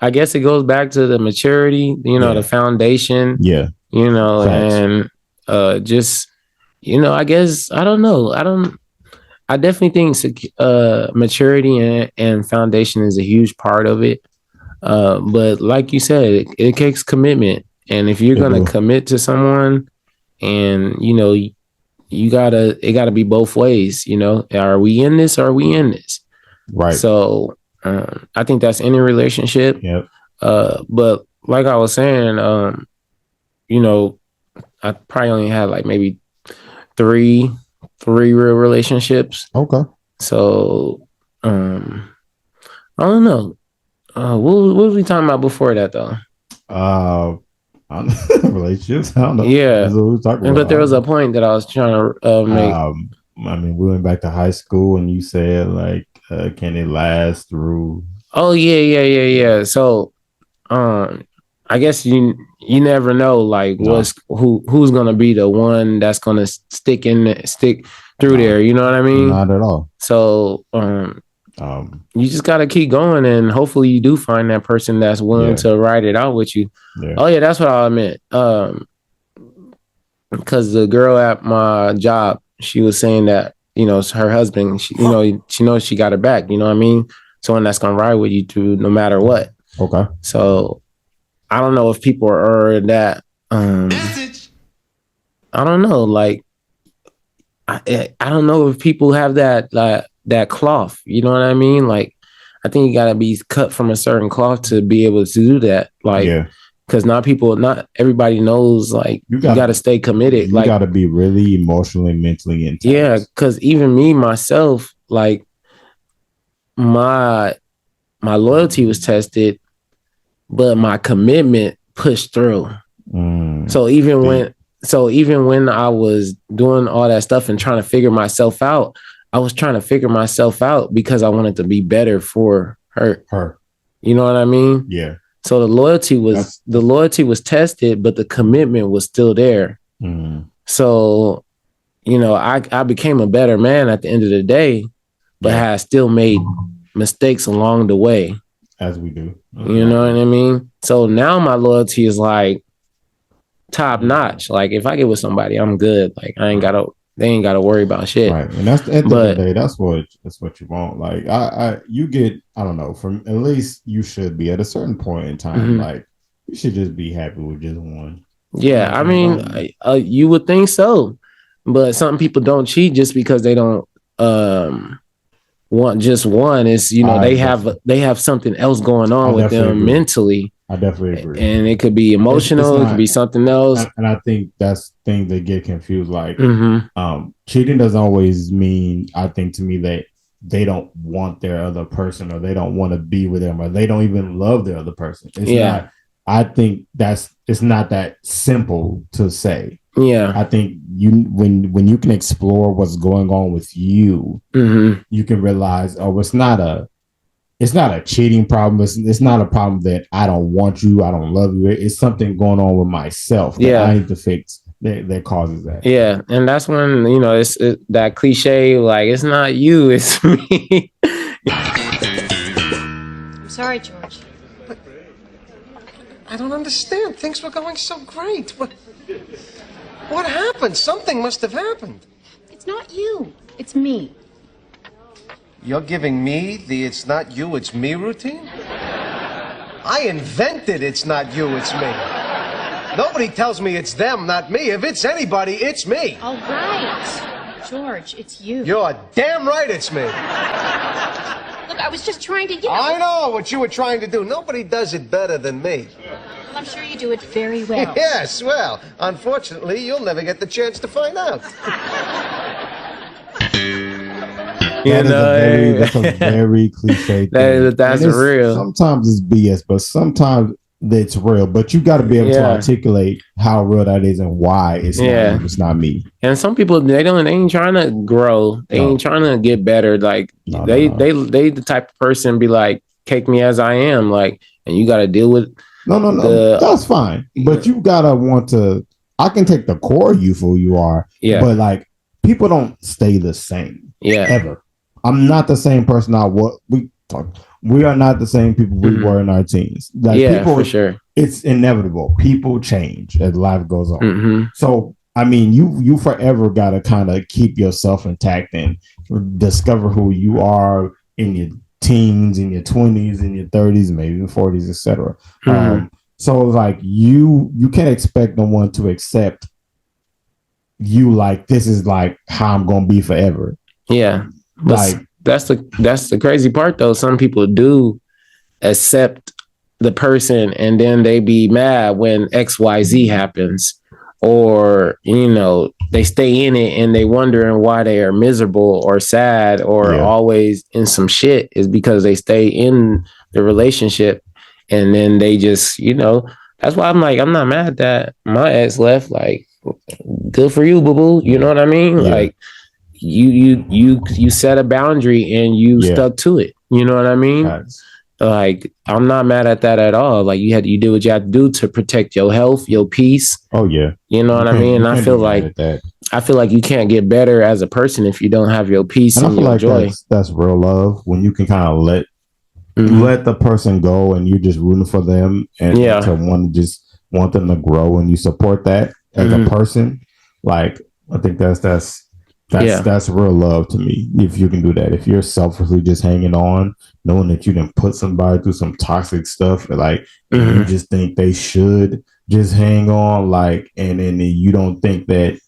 I guess it goes back to the maturity, you know, the foundation. You know, and just, you know, I guess I don't know. I definitely think maturity and foundation is a huge part of it. But like you said, it takes commitment. And if you're going to commit to someone and, you know, it gotta be both ways, you know, are we in this? Or are we in this? Right. So I think that's any relationship. But like I was saying, you know, I probably only had like maybe three real relationships. Okay. So I don't know. What was we talking about before that though? Relationships. I don't know. Yeah. That's what we were talking about. But there was a point that I was trying to make. I mean, we went back to high school and you said like, can it last through? Oh yeah. So I guess you never know like who's gonna be the one that's gonna stick through there, you know what I mean? Not at all. So you just gotta keep going and hopefully you do find that person that's willing to ride it out with you. Oh yeah, that's what I meant. Because the girl at my job, she was saying that it's her husband. She knows she got her back. You know what I mean? Someone that's gonna ride with you through no matter what. Okay. So I don't know if people are that. I don't know. Like I don't know if people have that cloth. You know what I mean? Like I think you gotta be cut from a certain cloth to be able to do that. Like. Yeah. Because not everybody knows, like, you got to stay committed. You got to be really emotionally, mentally intense. Yeah, because even me, myself, like, my loyalty was tested, but my commitment pushed through. So even when I was doing all that stuff and trying to figure myself out, I was trying to figure myself out because I wanted to be better for her. You know what I mean? Yeah. So the loyalty was tested, but the commitment was still there. So, I became a better man at the end of the day, but I still made mistakes along the way. As we do. You know what I mean? So now my loyalty is like top notch. Like if I get with somebody, I'm good. Like they ain't gotta worry about shit. Right. And that's at the end of the day, that's what you want. Like you get, I don't know, from at least you should be at a certain point in time, like you should just be happy with just one. Yeah, I mean, you would think so. But some people don't cheat just because they don't want just one. It's they have something else going on with them mentally. I definitely agree. And it could be emotional, it could be something else. And I think that's the thing that get confused. Like cheating doesn't always mean, I think to me, that they don't want their other person or they don't want to be with them or they don't even love their other person. It's not, I think it's not that simple to say. Yeah. I think when you can explore what's going on with you, you can realize, it's not a cheating problem. It's not a problem that I don't want you, I don't love you. It's something going on with myself that I need to fix that causes that. Yeah, and that's when it's that cliche, like it's not you, it's me. I'm sorry, George. But I don't understand. Things were going so great. What happened? Something must have happened. It's not you. It's me. You're giving me the "it's not you, it's me" routine? I invented "it's not you, it's me." Nobody tells me it's them, not me. If it's anybody, it's me. All right. George, it's you. You're damn right it's me. Look, I was just trying to, I know what you were trying to do. Nobody does it better than me. Well, I'm sure you do it very well. Yes, well, unfortunately, you'll never get the chance to find out. That's a very cliche thing. That's real. Sometimes it's BS, but sometimes it's real. But you got to be able to articulate how real that is and why it's not me. And some people they ain't trying to grow. They ain't trying to get better. Like they the type of person be like, "Take me as I am," like, and you got to deal with. No, that's fine. But you gotta want to. I can take the core you for who you are. Yeah, but like people don't stay the same. Yeah, ever. I'm not the same person we are not the same people we were in our teens. Like people, for sure. It's inevitable. People change as life goes on. So, I mean, you forever got to kind of keep yourself intact and discover who you are in your teens, in your 20s, in your 30s, maybe even 40s, etc. So, like, you can't expect no one to accept you like this is like how I'm going to be forever. Yeah. Like that's the crazy part though. Some people do accept the person and then they be mad when XYZ happens, or they stay in it and they wondering why they are miserable or sad or always in some shit is because they stay in the relationship and then they just that's why I'm like, I'm not mad that my ex left. Like, good for you, boo boo. You know what I mean? Like you set a boundary and you stuck to it. You know what I mean? Nice. Like, I'm not mad at that at all. Like, you do what you have to do to protect your health, your peace. Oh yeah. You know what I mean? And I feel like you can't get better as a person if you don't have your peace and your joy. That's real love, when you can kind of let the person go and you're just rooting for them and to want them to grow and you support that as a person. Like, I think that's That's real love to me. If you can do that, if you're selflessly just hanging on, knowing that you can put somebody through some toxic stuff, like you just think they should just hang on, like, and then you don't think that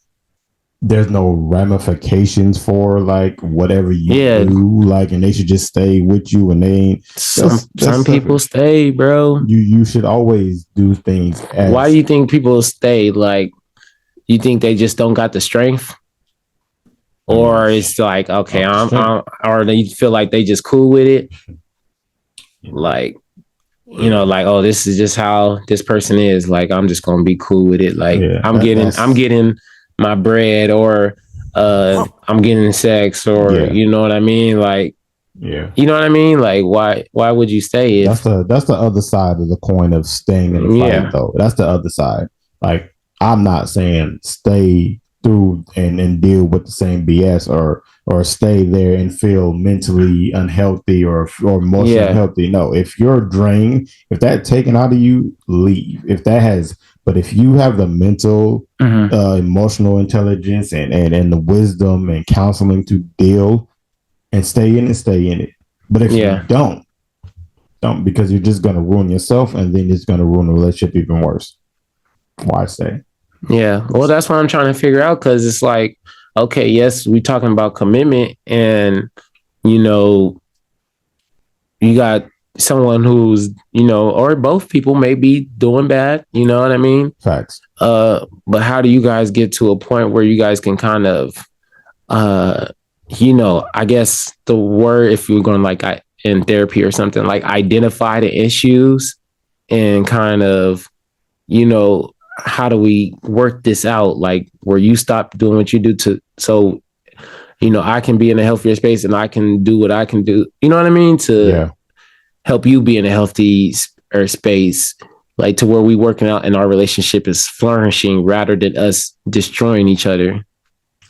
there's no ramifications for like whatever you do, like, and they should just stay with you, and they ain't. Some people stay, bro. You should always do things. Why do you think people stay? Like, you think they just don't got the strength? Or it's like, okay, or they feel like they just cool with it. Like, like, oh, this is just how this person is. Like, I'm just gonna be cool with it. Like, I'm getting my bread, or I'm getting sex, or you know what I mean? Like, you know what I mean? Like, why would you stay? That's the other side of the coin of staying in the fight, though. That's the other side. Like, I'm not saying stay through and deal with the same BS, or stay there and feel mentally unhealthy or emotionally unhealthy. No, if you're drained, if that's taken out of you, leave. But if you have the mental, emotional intelligence and the wisdom and counseling to deal and stay in it. But if you don't, because you're just going to ruin yourself, and then it's going to ruin the relationship even worse. Why stay? Yeah, well, that's what I'm trying to figure out, because it's like, okay, yes, we're talking about commitment, and you got someone who's or both people may be doing bad. You know what I mean? Facts. But how do you guys get to a point where you guys can kind of, I guess the word, if you're going like in therapy or something, like identify the issues and kind of, how do we work this out? Like, where you stop doing what you do so I can be in a healthier space, and I can do what I can do. You know what I mean? To help you be in a healthy space, like to where we working out and our relationship is flourishing rather than us destroying each other.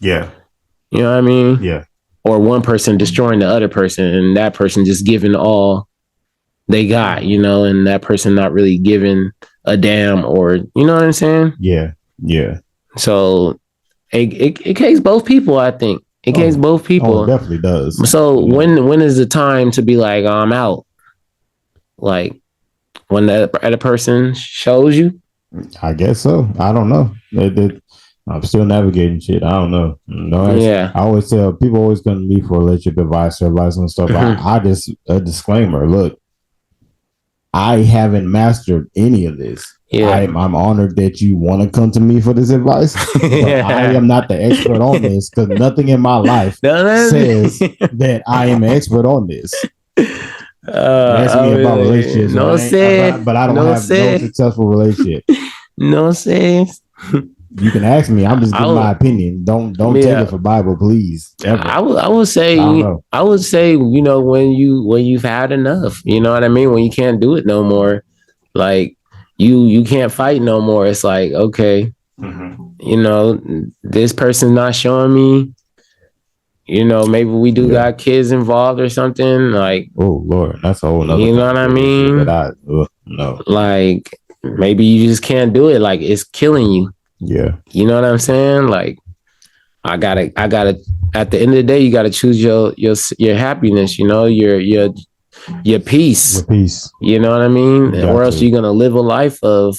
Yeah. You know what I mean? Yeah. Or one person destroying the other person, and that person just giving all they got, and that person not really giving a damn, or you know what I'm saying? Yeah. Yeah. So it takes both people, I think. It takes both people. It definitely does. So when is the time to be like, oh, I'm out? Like, when that other person shows you? I guess so. I don't know. I'm still navigating shit. I don't know. I always tell people always going to leave for relationship advice and stuff. I just, a disclaimer. Look, I haven't mastered any of this. Yeah. I'm honored that you want to come to me for this advice. But I am not the expert on this, because nothing in my life says that I am an expert on this. Ask me about relationships, but I don't have no successful relationship. No sense. You can ask me. I'm just giving my opinion. Don't take it for Bible, please. Ever. I would say when you've had enough. You know what I mean? When you can't do it no more, like you can't fight no more. It's like, okay, this person's not showing me. Maybe we do got kids involved or something. Like, oh Lord, that's a whole nother. You know what I mean? No. Like, maybe you just can't do it. Like, it's killing you. Yeah. You know what I'm saying? Like, I gotta at the end of the day, you gotta choose your happiness, your peace. Your peace. You know what I mean? Or else you're gonna live a life of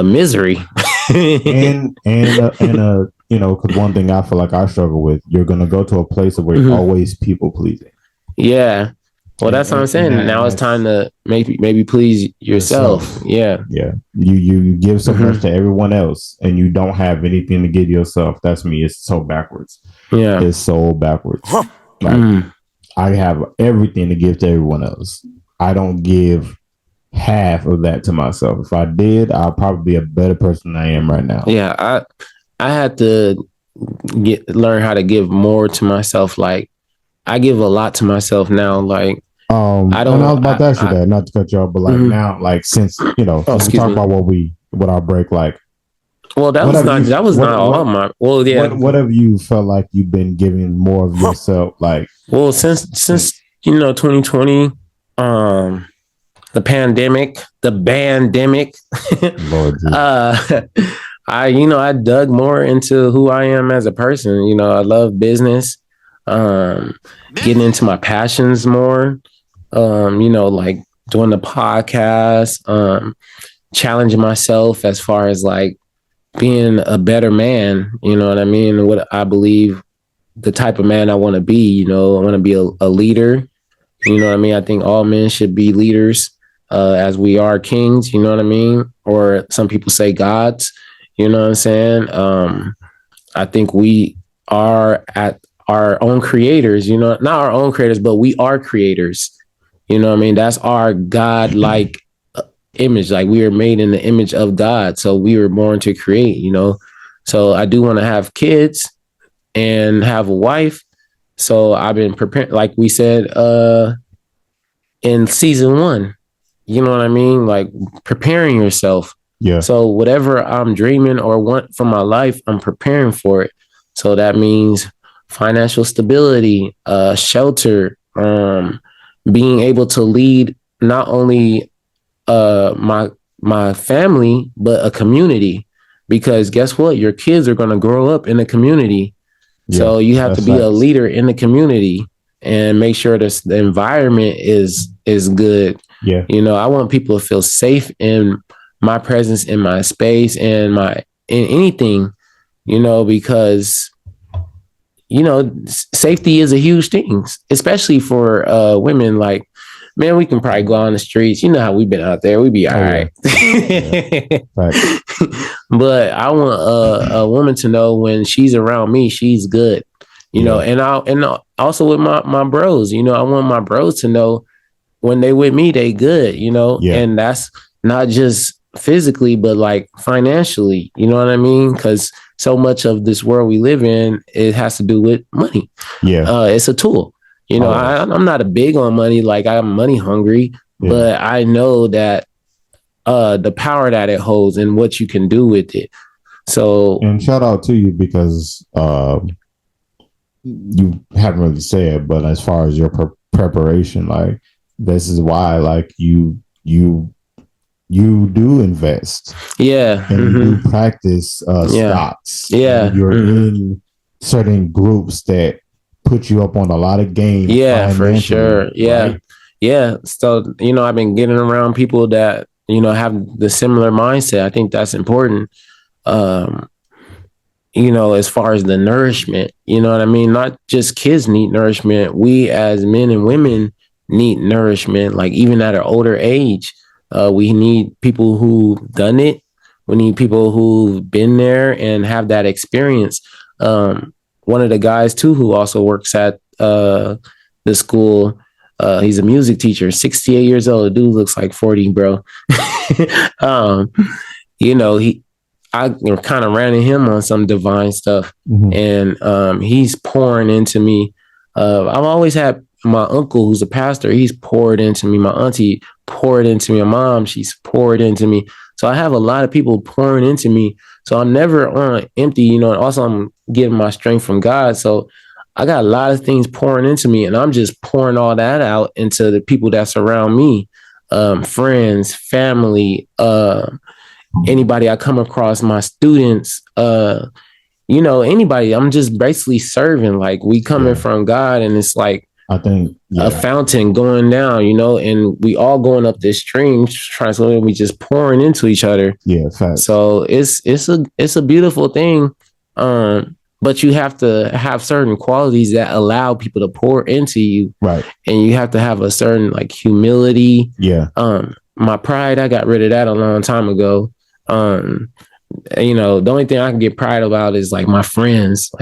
misery. and because one thing I feel like I struggle with, you're gonna go to a place where you're always people pleasing. Yeah. Well, that's what I'm saying. Now it's time to maybe please yourself. Yeah. Yeah. You give so much to everyone else, and you don't have anything to give yourself. That's me. It's so backwards. Yeah. It's so backwards. Like, I have everything to give to everyone else. I don't give half of that to myself. If I did, I'll probably be a better person than I am right now. Yeah. I had to learn how to give more to myself. Like, I give a lot to myself now. Like, I was about to ask you that, not to cut you off, but like now, like since we talk about what our break like. Well, that was not all my. Well, yeah. What have you felt like you've been giving more of yourself? Like, well, since 2020, the bandemic, Lord, I dug more into who I am as a person. I love business, getting into my passions more, like doing the podcast, challenging myself as far as like being a better man, you know what I mean? What I believe the type of man I want to be, I want to be a leader. You know what I mean? I think all men should be leaders, as we are kings, you know what I mean? Or some people say gods, you know what I'm saying? I think we are at our own creators, not our own creators, but we are creators. You know what I mean? That's our God-like image. Like we are made in the image of God. So we were born to create, So I do want to have kids and have a wife. So I've been preparing, like we said, in season 1, you know what I mean? Like preparing yourself. Yeah. So whatever I'm dreaming or want from my life, I'm preparing for it. So that means financial stability, shelter, being able to lead not only my family, but a community. Because guess what? Your kids are going to grow up in a community. Yeah, so you have to be a leader in the community and make sure that the environment is good. Yeah. I want people to feel safe in my presence, in my space, and in anything, because safety is a huge thing, especially for women. Like, man, we can probably go on the streets. You know how we've been out there. We be all right. Yeah. Right. But I want a woman to know when she's around me, she's good. And also with my bros, I want my bros to know when they with me, they good, Yeah. And that's not just physically, but like financially, you know what I mean? Because so much of this world we live in, it has to do with money. Yeah. It's a tool. I'm not a big on money, like I'm money hungry, but I know that the power that it holds and what you can do with it. So, and shout out to you because you haven't really said, but as far as your preparation, like this is why, like you do invest, and you do practice stocks, you're in certain groups that put you up on a lot of game, for sure, right? So I've been getting around people that have the similar mindset. I think that's important. As far as the nourishment, you know what I mean? Not just kids need nourishment. We as men and women need nourishment, like even at an older age. We need people who've done it. We need people who've been there and have that experience. One of the guys too, who also works at the school, he's a music teacher, 68 years old. The dude looks like 40, bro. I kind of ran into him on some divine stuff, and he's pouring into me. I've always had my uncle, who's a pastor. He's poured into me. My auntie poured into me. My mom, she's poured into me. So I have a lot of people pouring into me. So I'm never on empty, and also I'm getting my strength from God. So I got a lot of things pouring into me, and I'm just pouring all that out into the people that surround me, friends, family, anybody I come across, my students, anybody. I'm just basically serving. Like we coming from God, and it's like I think a fountain going down, and we all going up this stream, trying to we just pouring into each other. Yeah, facts. So it's a beautiful thing. But you have to have certain qualities that allow people to pour into you. Right. And you have to have a certain like humility. Yeah. My pride, I got rid of that a long time ago. The only thing I can get pride about is like my friends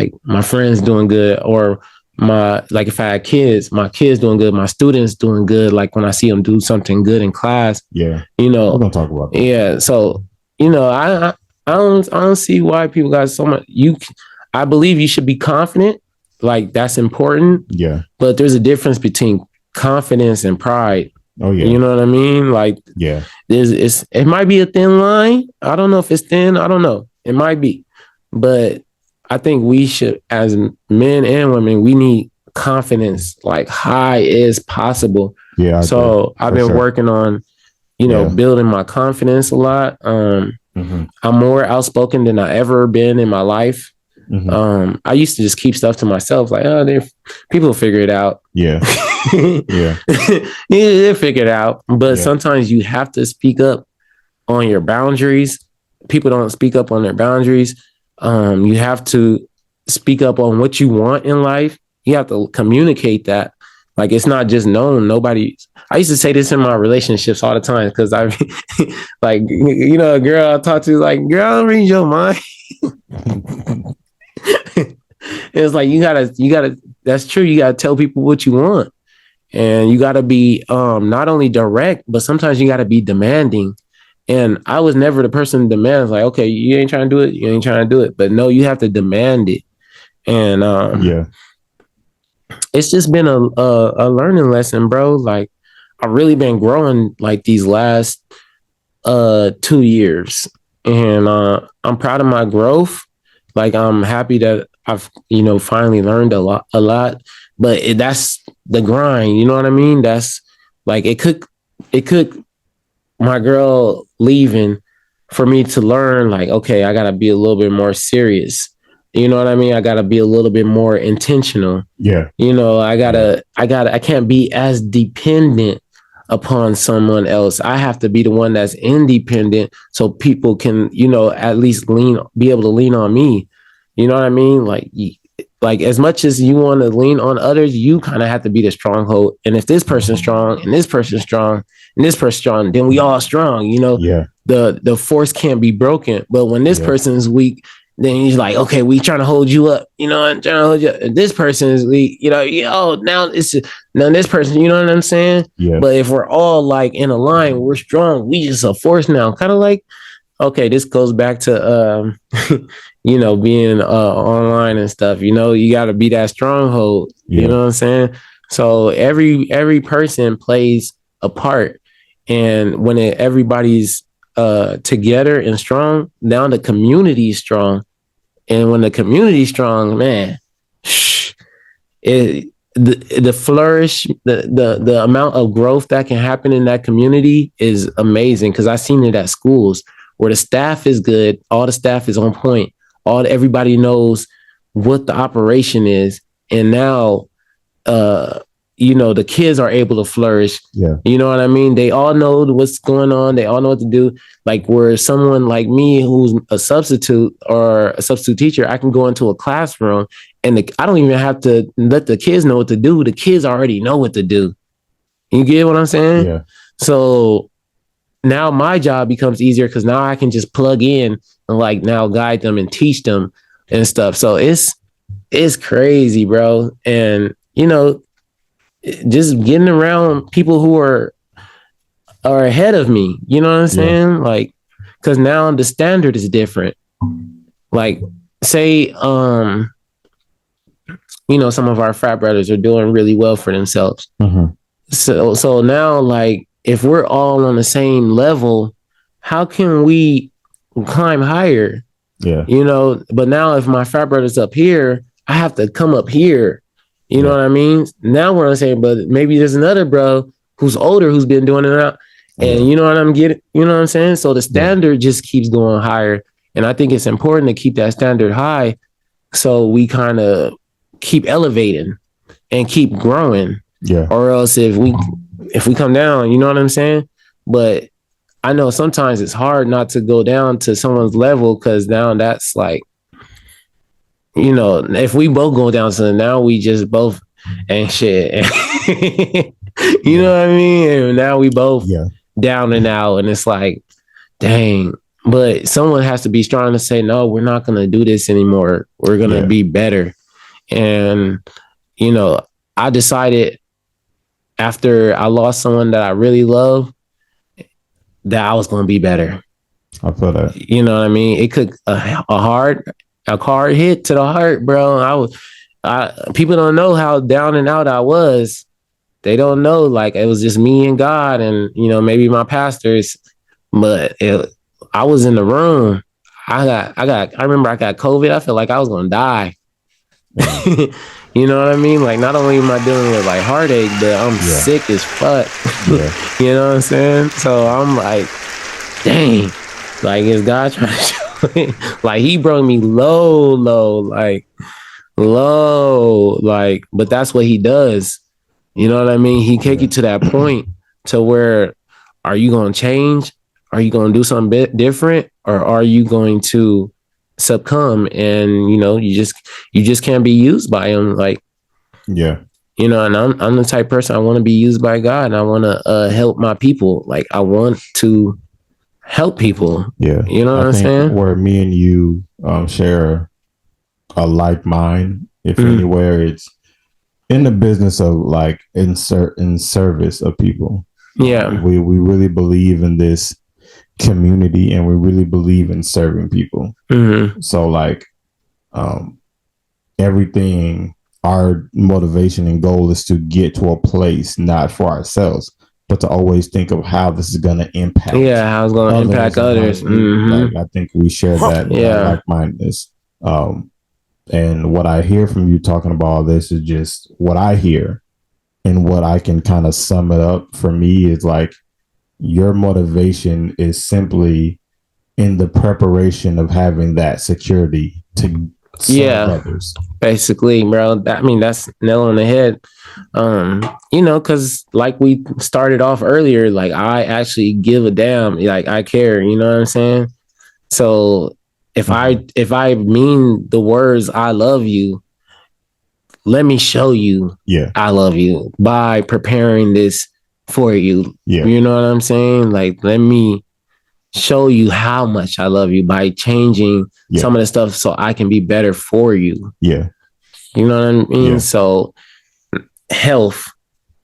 doing good, or if I had kids, my kids doing good, my students doing good. Like when I see them do something good in class, we're gonna talk about that. Yeah. So, I don't see why people got so much. I believe you should be confident. Like that's important. Yeah. But there's a difference between confidence and pride. Oh yeah. You know what I mean? Like, yeah, it might be a thin line. I don't know if it's thin. I don't know. It might be, but I think we should, as men and women, we need confidence like high as possible. Yeah. So I've been working on, building my confidence a lot. I'm more outspoken than I ever been in my life. I used to just keep stuff to myself, like, oh, people will figure it out. Yeah. Yeah. They'll figure it out. But sometimes you have to speak up on your boundaries. People don't speak up on their boundaries. You have to speak up on what you want in life. You have to communicate that. Like, it's not just known. I used to say this in my relationships all the time because I, like, you know, a girl I talk to, like, girl, I don't read your mind. It's like, you gotta, that's true. You gotta tell people what you want. And you gotta be not only direct, but sometimes you gotta be demanding. And I was never the person that demands, like, okay, you ain't trying to do it, you ain't trying to do it. But no, you have to demand it. And it's just been a learning lesson, bro. Like, I've really been growing like these last 2 years. And I'm proud of my growth. Like, I'm happy that I've, you know, finally learned a lot. But that's the grind, you know what I mean? That's like, it could my girl leaving for me to learn, like, okay, I gotta be a little bit more serious. You know what I mean? I gotta be a little bit more intentional. Yeah. You know, I can't be as dependent upon someone else. I have to be the one that's independent so people can, you know, at least be able to lean on me. You know what I mean? Like as much as you want to lean on others, you kind of have to be the stronghold. And if this person's strong and this person's strong and this person's strong, then we all strong, you know? Yeah. The force can't be broken. But when this person's weak, then he's like, okay, we trying to hold you up, you know, I'm trying to hold you up. This person is weak, you know, now this person, you know what I'm saying? Yeah. But if we're all like in a line, we're strong, we just a force now. Kind of like, okay, this goes back to you know, being online and stuff. You know, you gotta be that stronghold. You know what I'm saying? So every person plays a part. And when everybody's together and strong, now the community is strong. And when the community is strong, man, the flourish, the amount of growth that can happen in that community is amazing. Because I've seen it at schools where the staff is good, all the staff is on point, everybody knows what the operation is, and now you know, the kids are able to flourish. Yeah. You know what I mean? They all know what's going on. They all know what to do. Like, where someone like me who's a substitute or a substitute teacher, I can go into a classroom and I don't even have to let the kids know what to do. The kids already know what to do. You get what I'm saying? Yeah. So now my job becomes easier because now I can just plug in and like now guide them and teach them and stuff. So it's crazy, bro. And, you know, just getting around people who are ahead of me, you know what I'm saying? Like, because now the standard is different. Like, say, you know, some of our frat brothers are doing really well for themselves. So now, like, if we're all on the same level, how can we climb higher? Yeah. You know, but now if my frat brother's up here, I have to come up here. You know what I mean? Now we're on the same, but maybe there's another bro who's older who's been doing it out. And you know what I'm getting? You know what I'm saying? So the standard just keeps going higher. And I think it's important to keep that standard high so we kind of keep elevating and keep growing. Yeah. Or else if we come down, you know what I'm saying? But I know sometimes it's hard not to go down to someone's level because now that's like, you know, if we both go down to now we just both ain't shit. You know what I mean? And now we both down and out. And it's like, dang. But someone has to be strong to say, no, we're not going to do this anymore. We're going to be better. And, you know, I decided after I lost someone that I really love that I was going to be better. I feel that. You know what I mean? It could a hard hit to the heart, bro. People don't know how down and out I was. They don't know, like, it was just me and God and, you know, maybe my pastors, but I was in the room. I remember I got COVID. I felt like I was going to die. You know what I mean? Like, not only am I dealing with like heartache, but I'm sick as fuck. You know what I'm saying? So I'm like, dang. Like, is God trying to show me? Like, he brought me low, like, but that's what he does. You know what I mean? He take you to that point to where, are you going to change? Are you going to do something different? Or are you going to succumb and, you just can't be used by him? Like, Yeah. and I'm the type of person, I want to be used by God, and I want to help my people. Like, I want to help people. Yeah. You know what I'm think saying? where me and you share a like mind, if anywhere, it's in the business of like in service of people. Yeah. We really believe in this community, and we really believe in serving people. So like everything, our motivation and goal is to get to a place not for ourselves, but to always think of how this is going to impact. Yeah, how it's going to impact others. Like, I think we share that like-mindedness. And what I hear from you talking about all this is just what I hear, and what I can kind of sum it up for me is like, your motivation is simply in the preparation of having that security to serve others. Basically, bro. That's nail on the head. Because like we started off earlier, like, I actually give a damn. Like, I care. You know what I'm saying? So if I mean the words "I love you," let me show you I love you by preparing this for you. Yeah. You know what I'm saying? Like, let me show you how much I love you by changing some of the stuff so I can be better for you. Yeah. You know what I mean? Yeah. So health,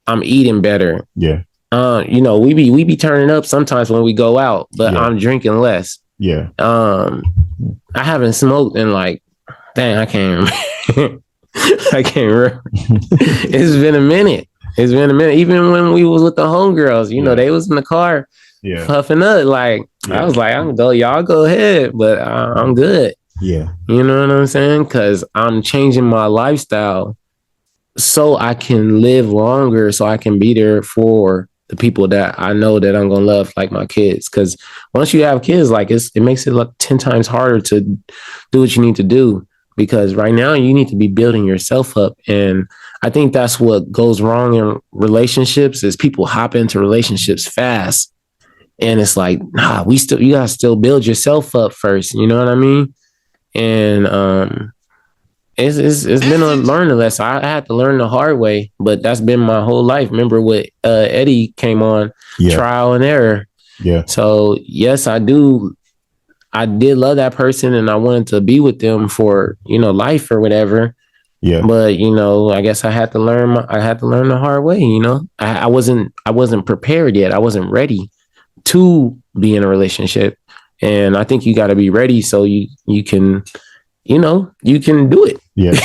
I'm eating better. Yeah. We be turning up sometimes when we go out, but I'm drinking less. Yeah. I haven't smoked in like, dang, I can't remember. I can't remember. It's been a minute. Even when we was with the homegirls, they was in the car puffing up. Like, I was like, y'all go ahead, but I'm good. Yeah. You know what I'm saying? Because I'm changing my lifestyle so I can live longer, so I can be there for the people that I know that I'm going to love, like my kids. Because once you have kids, like, it makes it like 10 times harder to do what you need to do. Because right now you need to be building yourself up. And I think that's what goes wrong in relationships is people hop into relationships fast. And it's like, nah, you gotta still build yourself up first. You know what I mean? And it's been a learning lesson. I had to learn the hard way, but that's been my whole life. Remember what Eddie came on, trial and error. Yeah. So yes, I did love that person, and I wanted to be with them for, life or whatever. Yeah. But, I guess I had to learn the hard way. I wasn't prepared yet. I wasn't ready to be in a relationship. And I think you got to be ready so you can, you can do it. Yeah.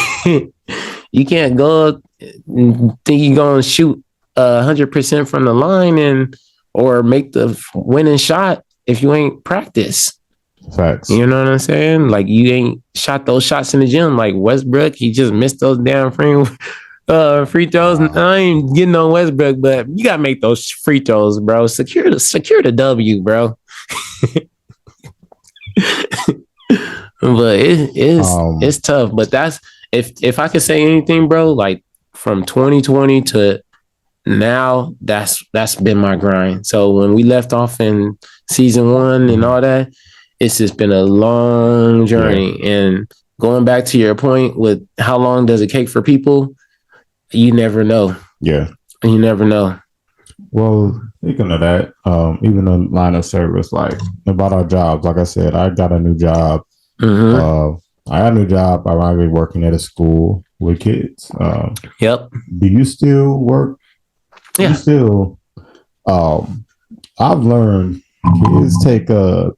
You can't go think you're going to shoot 100% from the line or make the winning shot if you ain't practiced. Facts. You know what I'm saying? Like, you ain't shot those shots in the gym. Like Westbrook, he just missed those damn free throws. I ain't getting on Westbrook, but you gotta make those free throws, bro. Secure the W, bro. But it's tough. But that's if I could say anything, bro, like from 2020 to now, that's been my grind. So when we left off in season 1 and all that, it's just been a long journey. And going back to your point with how long does it take for people, you never know. Yeah. You never know. Well, speaking of that, even in line of service, like about our jobs, like I said, I got a new job. I got a new job. I'm already working at a school with kids. Yep. Do you still work? Yeah. I've learned kids take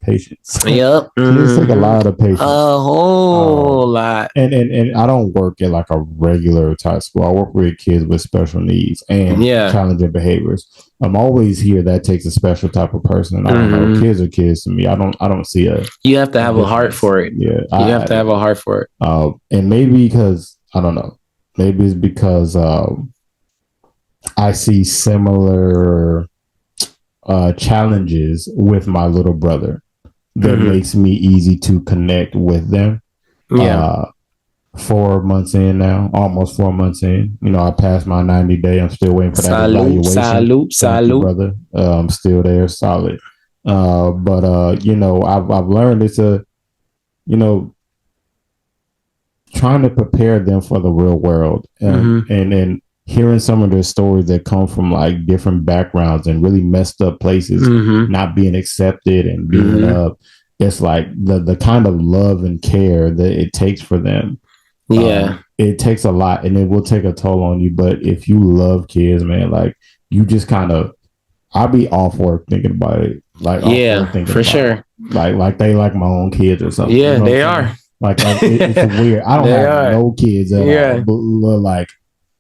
patience. Yep. Kids take a lot of patience. A whole lot. And I don't work at like a regular type school. I work with kids with special needs and challenging behaviors. I'm always here. That takes a special type of person. And I don't know. Kids are kids to me. I don't see a. You have to have a heart for it. Yeah. You have to have a heart for it. And maybe because I don't know. Maybe it's because I see similar challenges with my little brother. that makes me easy to connect with them. 4 months in now, almost 4 months in. You know, I passed my 90-day. I'm still waiting for that evaluation. Thank you, brother. I'm still there, solid. But you know, I've learned it's you know, trying to prepare them for the real world, and then hearing some of their stories that come from like different backgrounds and really messed up places, not being accepted and being up. It's like the kind of love and care that it takes for them. It takes a lot, and it will take a toll on you. But if you love kids, man, like you just kind of, I'll be off work thinking about it. Like, for sure. Like they like my own kids or something. Yeah, you know they are. Like it's weird. I don't have no kids at all. But like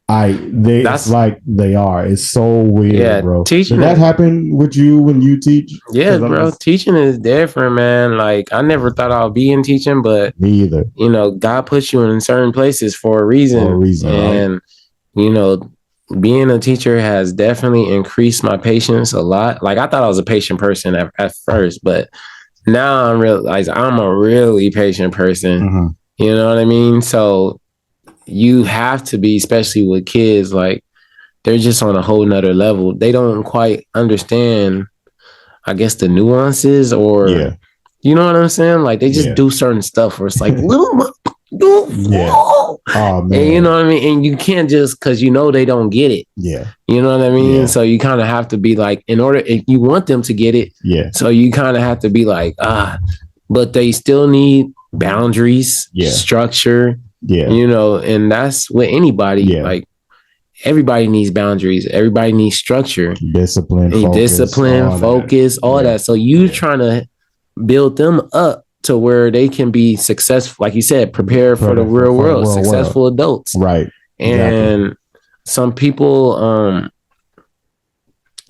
it's like they are. It's so weird, bro. Teaching Did that happen with you when you teach? Yeah, bro. Teaching is different, man. Like I never thought I'd be in teaching, but me either. You know, God puts you in certain places for a reason. And right? You know, being a teacher has definitely increased my patience a lot. Like I thought I was a patient person at first, but now I realize I'm a really patient person. You know what I mean? So you have to be, especially with kids, like they're just on a whole nother level. They don't quite understand, I guess, the nuances or, you know what I'm saying? Like they just do certain stuff where it's like, little, oh, man. And you know what I mean? And you can't just, cause you know, they don't get it. You know what I mean? So you kind of have to be like, in order, if you want them to get it. So you kind of have to be like, but they still need boundaries, structure, you know, and that's with anybody. Like everybody needs boundaries. Everybody needs structure, discipline, focus, all that. So you trying to build them up to where they can be successful, like you said, prepare for the real world, successful adults. Right. And some people,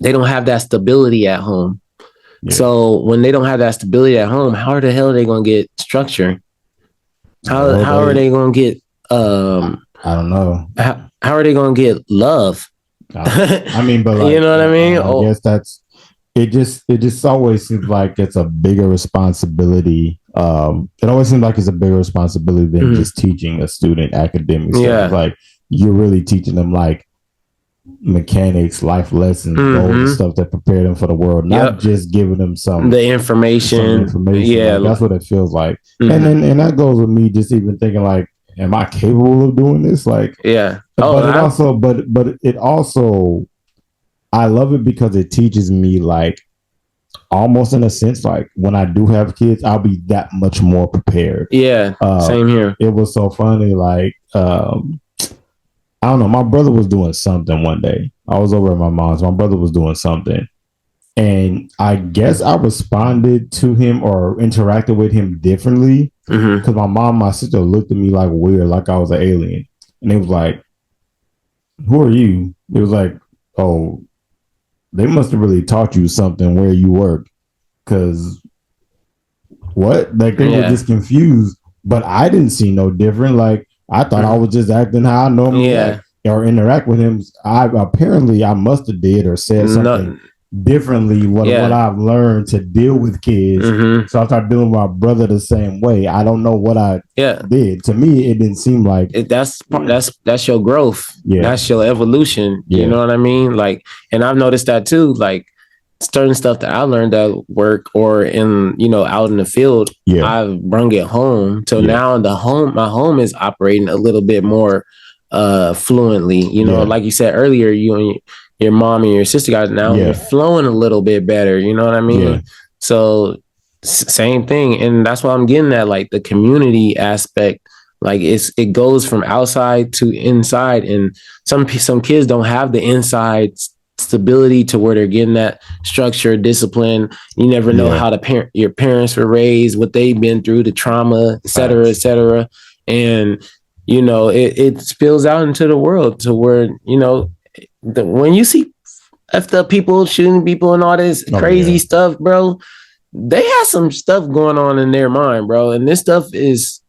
they don't have that stability at home. So when they don't have that stability at home, how the hell are they going to get structure? How are they going to get, I don't know. How are they going to get love? I mean, but like, you know what I mean? I guess that's, it just always seems like it's a bigger responsibility. It always seems like it's a bigger responsibility than just teaching a student academics. It's like you're really teaching them like mechanics, life lessons, goals, stuff that prepare them for the world, not just giving them the information. Like, that's what it feels like. And that goes with me just even thinking like, am I capable of doing this? Like, but it also, I love it because it teaches me like almost in a sense, like when I do have kids, I'll be that much more prepared. Same here. It was so funny. Like, I don't know. My brother was doing something one day. I was over at my mom's. My brother was doing something. And I guess I responded to him or interacted with him differently because my sister looked at me like weird, like I was an alien. And it was like, who are you? It was like, oh, they must have really taught you something where you work. Because what? Like they were just confused. But I didn't see no different. Like, I thought I was just acting how I normally act or interact with him. I must have did or said something differently what I've learned to deal with kids. So I started dealing with my brother the same way. I don't know what I did. To me, it didn't seem like that's your growth. That's your evolution. You know what I mean? Like, and I've noticed that too. Like certain stuff that I learned at work or in, you know, out in the field, I've brung it home. So now my home is operating a little bit more fluently. You know, like you said earlier, you and your mom and your sister guys now you're flowing a little bit better. You know what I mean? So same thing. And that's what I'm getting at, like the community aspect. Like it goes from outside to inside. And some kids don't have the inside stability to where they're getting that structure, discipline. You never know how your parents were raised, what they've been through, the trauma, et cetera, et cetera. And, you know, it spills out into the world to where, you know, when you see effed up people shooting people and all this crazy stuff, bro, they have some stuff going on in their mind, bro. And this stuff is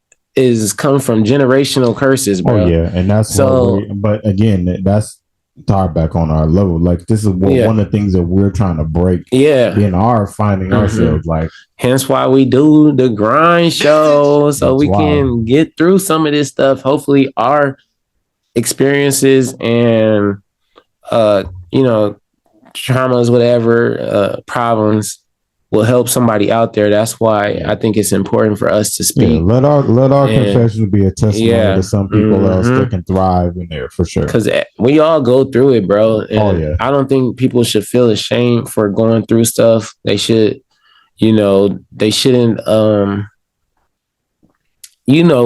come from generational curses, bro. And that's but again, that's tie back on our level. Like this is one of the things that we're trying to break. Yeah. In our finding ourselves, like hence why we do the grind show, so we can get through some of this stuff. Hopefully our experiences and traumas, whatever, problems will help somebody out there. That's why I think it's important for us to speak. Yeah, let our confessions be a testimony to some people else that can thrive in there for sure. Because we all go through it, bro. And I don't think people should feel ashamed for going through stuff. They should, they shouldn't,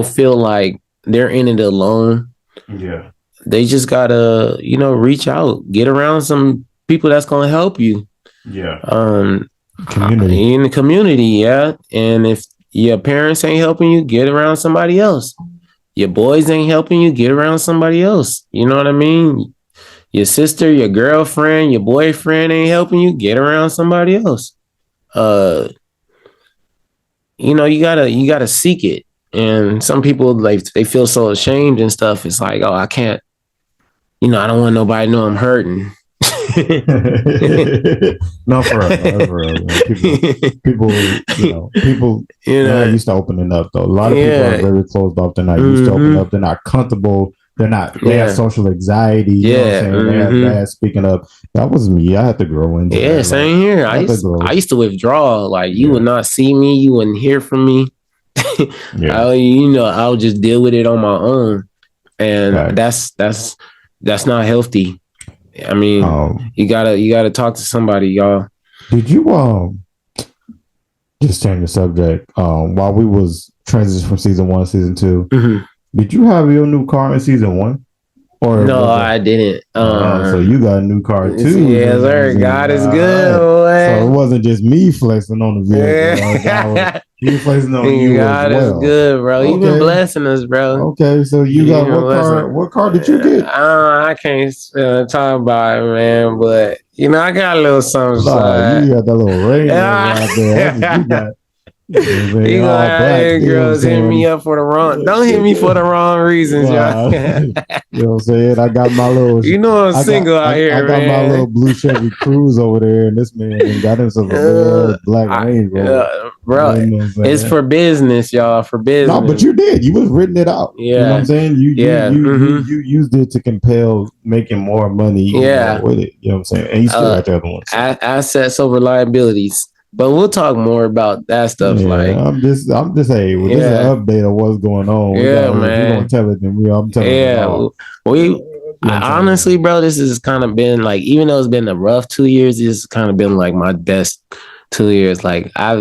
feel like they're in it alone. Yeah. They just gotta, reach out, get around some people that's gonna help you. Yeah. Community. In the community, yeah. And if your parents ain't helping you, get around somebody else. Your boys ain't helping you, get around somebody else. You know what I mean? Your sister, your girlfriend, your boyfriend ain't helping you, get around somebody else. You gotta seek it. And some people, like, they feel so ashamed and stuff. It's like, oh, I can't, I don't want nobody to know I'm hurting. No, for real. People, used to opening up though. A lot of people are very closed off. They're not used to opening up. They're not comfortable. They have social anxiety. You know what I'm saying? They have bad speaking up. That was me. I had to grow into that. Yeah, same here. I used to withdraw. Like, you would not see me, you wouldn't hear from me. I'll just deal with it on my own. And that's not healthy. I mean, you gotta talk to somebody, y'all. Did you just change the subject? While we was transitioning from season 1 to season 2, did you have your new car in season 1? Or no, I didn't. So you got a new car too. Yes, sir. God is good. So it wasn't just me flexing on the vehicle. You flexing on you God as well. Is good, bro. You've been blessing us, bro. Okay, so you got what car did you get? I can't talk about it, man, but I got a little something. You got that little Ranger right there. You got. You black, girls hit me up for the wrong. Don't hit me for the wrong reasons, y'all. You know what I'm saying? I got my little. I'm single out here. I got my little blue Chevy Cruze over there, and this man got himself a black Range Rover. Bro, it's for business, y'all. For business. No, but you did. You was written it out. Yeah, you know what I'm saying. You used it to compel making more money. With it. You know what I'm saying. And you still got the other ones. Assets over liabilities. But we'll talk more about that stuff. I'm just hey, this is an update of what's going on. Man. We're gonna tell it, then I'm telling you. Honestly, bro, this has kind of been like, even though it's been a rough 2 years, it's kind of been like my best 2 years. Like I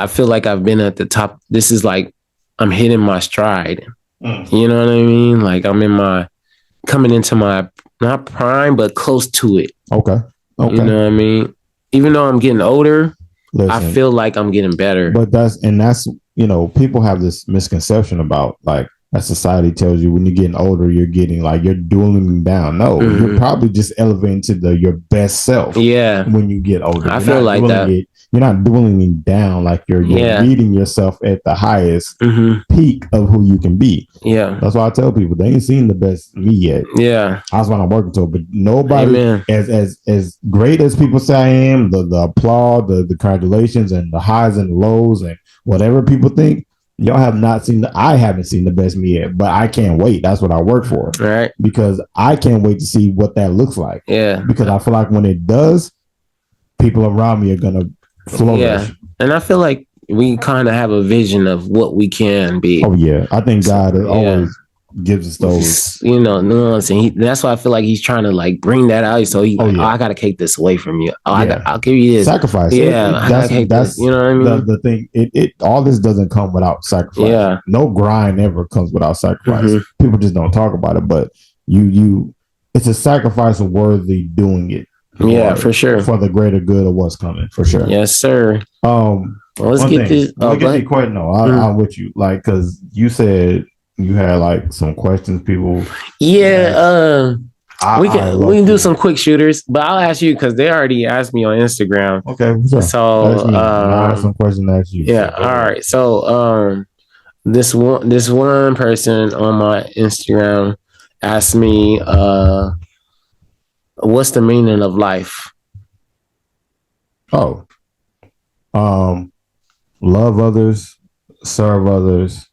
feel like I've been at the top. This is like I'm hitting my stride. You know what I mean? Like I'm coming into my not prime, but close to it. Okay. You know what I mean? Even though I'm getting older, I feel like I'm getting better. But that's people have this misconception about like that society tells you when you're getting older, you're getting like you're dueling down. No, you're probably just elevating to your best self. Yeah. When you get older, I feel like that. You're not dueling down like you're meeting yourself at the highest peak of who you can be. Yeah. That's why I tell people they ain't seen the best me yet. Yeah. That's what I'm working toward. But nobody as great as people say I am, the applaud, the congratulations and the highs and lows and whatever people think, y'all have not seen I haven't seen the best me yet, but I can't wait. That's what I work for. Right. Because I can't wait to see what that looks like. Yeah. Because I feel like when it does, people around me are gonna flourish. Yeah. And I feel like we kind of have a vision of what we can be. Oh yeah. I think God always gives us those, nuance, and that's why I feel like he's trying to like bring that out. So I gotta take this away from you. I'll give you this sacrifice. Yeah, that's you know what I mean. The thing. It all this doesn't come without sacrifice. Yeah, no grind ever comes without sacrifice. People just don't talk about it, but it's a sacrifice worthy doing it. For sure, for the greater good of what's coming. For sure. Yes, sir. Let's get this. I'm with you. Like, because you said you had like some questions, people. Yeah, we can do some quick shooters, but I'll ask you because they already asked me on Instagram. Okay, sure. So I have some questions to ask you. Yeah, all right. So this one person on my Instagram asked me What's the meaning of life? Oh, love others, serve others.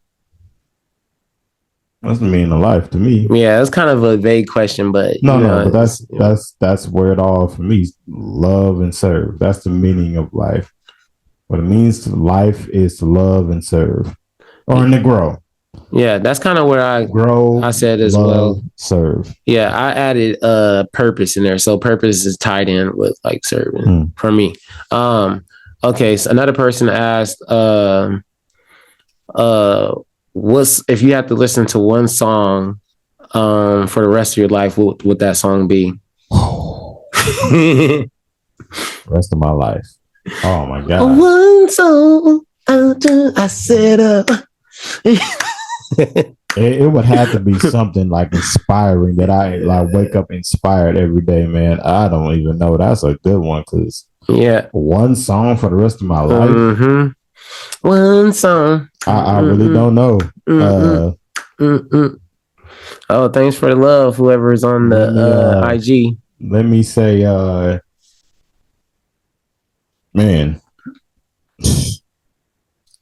That's the meaning of life to me. Yeah, it's kind of a vague question, but But that's where it all for me. Love and serve. That's the meaning of life. What it means to life is to love and serve, or to grow. Yeah, that's kind of where I said as love, well. Serve. Yeah, I added purpose in there, so purpose is tied in with like serving for me. Okay, so another person asked, what's if you had to listen to one song for the rest of your life, what would that song be? Rest of my life. Oh my god. One song I set up. It would have to be something like inspiring that I like wake up inspired every day, man. I don't even know. That's a good one because one song for the rest of my life. One song. I really don't know. Oh, thanks for the love, whoever is on the IG. Let me say, man,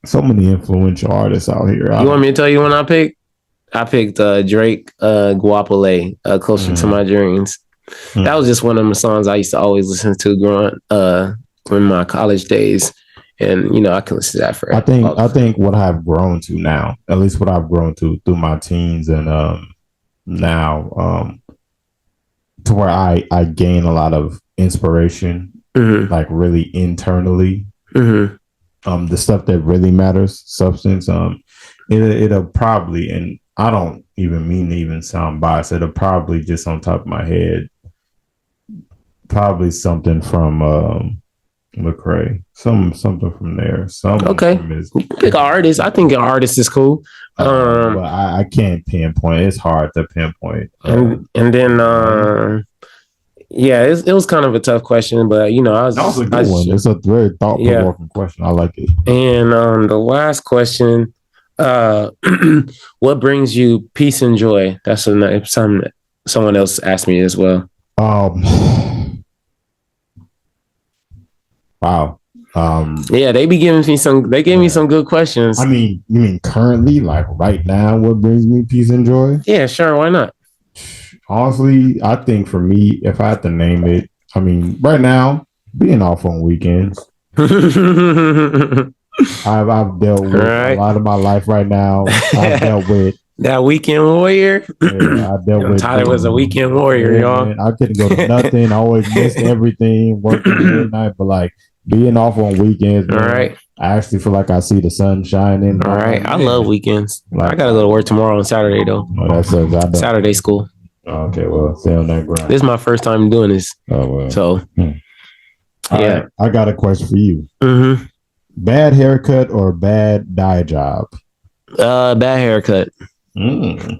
so many influential artists out here. You want me to tell you when I picked? I picked Drake, Guapole, Closer to My Dreams. That was just one of the songs I used to always listen to growing in my college days. And, I can listen to that forever. I think what I've grown to now, at least what I've grown to through my teens and now to where I gain a lot of inspiration, like really internally. The stuff that really matters, substance, it'll probably, and I don't even mean to even sound biased, it'll probably just on top of my head, probably something from Lecrae, something from there. Okay, pick an artist. I think an artist is cool. But I can't pinpoint. It's hard to pinpoint. And then it was kind of a tough question, but that was a good one. It's a very thought-provoking question. I like it. And the last question, what brings you peace and joy? That's something that someone else asked me as well. Wow. They be giving me some. They gave me some good questions. I mean, you mean currently, like right now, what brings me peace and joy? Yeah, sure. Why not? Honestly, I think for me, if I had to name it, I mean, right now, being off on weekends. I've dealt with a lot of my life right now. I've dealt with that weekend warrior. Yeah, I dealt with Tyler was a weekend warrior, y'all. Man, I couldn't go to nothing. I always missed everything, working midnight, but like being off on weekends, man, I actually feel like I see the sun shining. All right. I love weekends. Like, I gotta go to work tomorrow on Saturday though. Oh, that sucks. Saturday school. Okay, well, stay on that grind. This is my first time doing this. Oh well. So right, I got a question for you. Bad haircut or bad dye job? Bad haircut.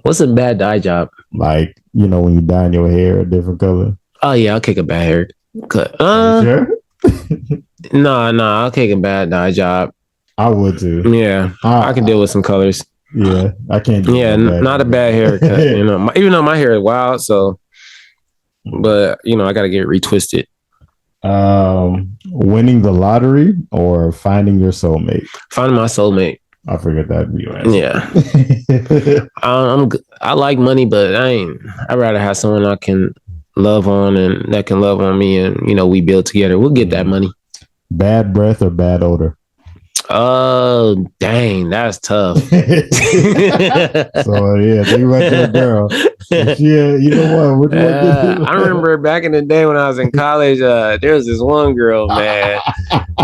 What's a bad dye job? Like, when you dye your hair a different color. Oh yeah, I'll kick a bad haircut. Sure? No, I'll kick a bad dye job. I would too. Yeah, I can deal with some colors. Yeah, I can't. Not a bad haircut. Even though my hair is wild, so. But I gotta get retwisted. Winning the lottery or finding your soulmate? Finding my soulmate. I figured that'd be your answer. Yeah. I like money, but I'd rather have someone I can love on and that can love on me, and we build together. We'll get that money. Bad breath or bad odor? Oh, dang, that's tough. So yeah, think about your girl. Yeah, you know what? I remember back in the day when I was in college, there was this one girl, man.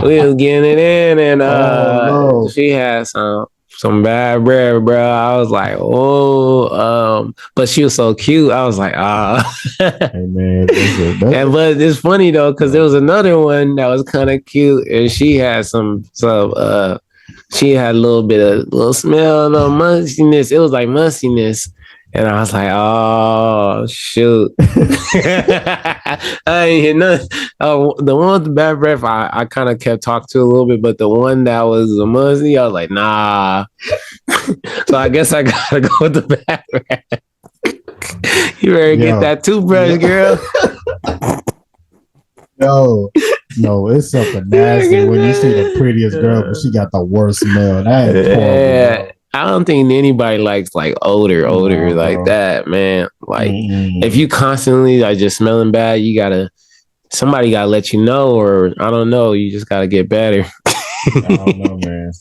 We was getting it in, and she had some bad breath, bro. I was like, but she was so cute. I was like, Hey man, but it's funny though, because there was another one that was kind of cute, and she had she had a little smell, no mustiness. It was like mustiness. And I was like, oh, shoot. I ain't hit nothing. The one with the bad breath, I kind of kept talking to a little bit, but the one that was a musty, I was like, nah. So I guess I got to go with the bad breath. You better get that toothbrush, girl. No, it's something nasty when you see the prettiest girl, but she got the worst smell. That is horrible, bro. I don't think anybody likes like odor like that, man. Like if you constantly like just smelling bad, somebody gotta let you know, or I don't know, you just gotta get better. I don't know, man.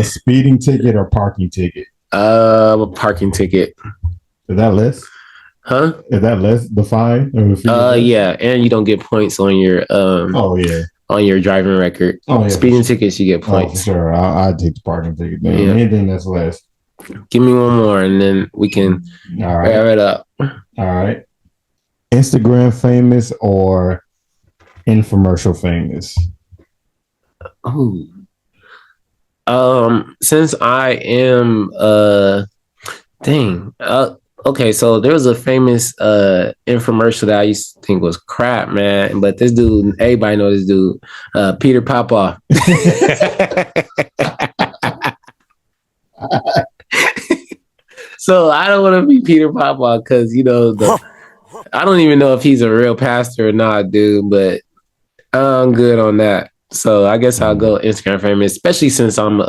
Speeding ticket or parking ticket? A parking ticket. Is that less? Huh? Is that less defined? Yeah, and you don't get points on your on your driving record. Oh, yeah, speeding tickets, you get points. For sure. I'd take the parking ticket. Man. Yeah. Anything that's less. Give me one more, and then we can wrap it up. All right. Instagram famous or infomercial famous? Oh. Since I am okay, so there was a famous infomercial that I used to think was crap, man. But this dude, everybody knows this dude, Peter Popoff. So I don't want to be Peter Popoff because I don't even know if he's a real pastor or not, dude. But I'm good on that. So I guess I'll go Instagram famous, especially since I'm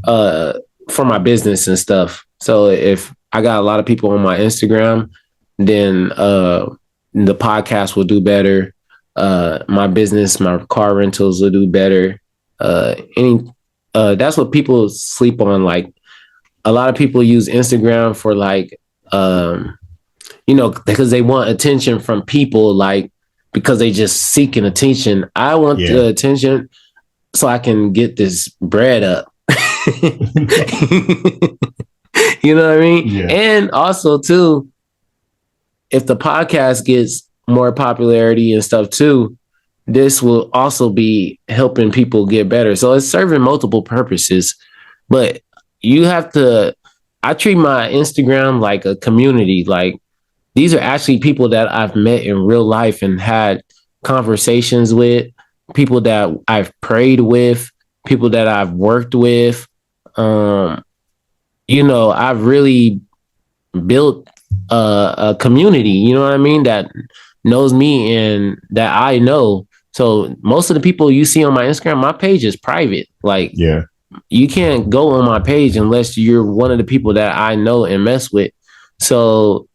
for my business and stuff. So if I got a lot of people on my Instagram, then the podcast will do better. My business, my car rentals will do better. That's what people sleep on. Like a lot of people use Instagram for like, because they want attention from people, like because they just seeking attention. I want the attention so I can get this bread up. You know what I mean? Yeah. And also too, if the podcast gets more popularity and stuff too, this will also be helping people get better. So it's serving multiple purposes, but I treat my Instagram like a community. Like these are actually people that I've met in real life and had conversations with, people that I've prayed with, people that I've worked with. I've really built a community, you know what I mean, that knows me and that I know. So most of the people you see on my Instagram, my page is private. Like, you can't go on my page unless you're one of the people that I know and mess with. So,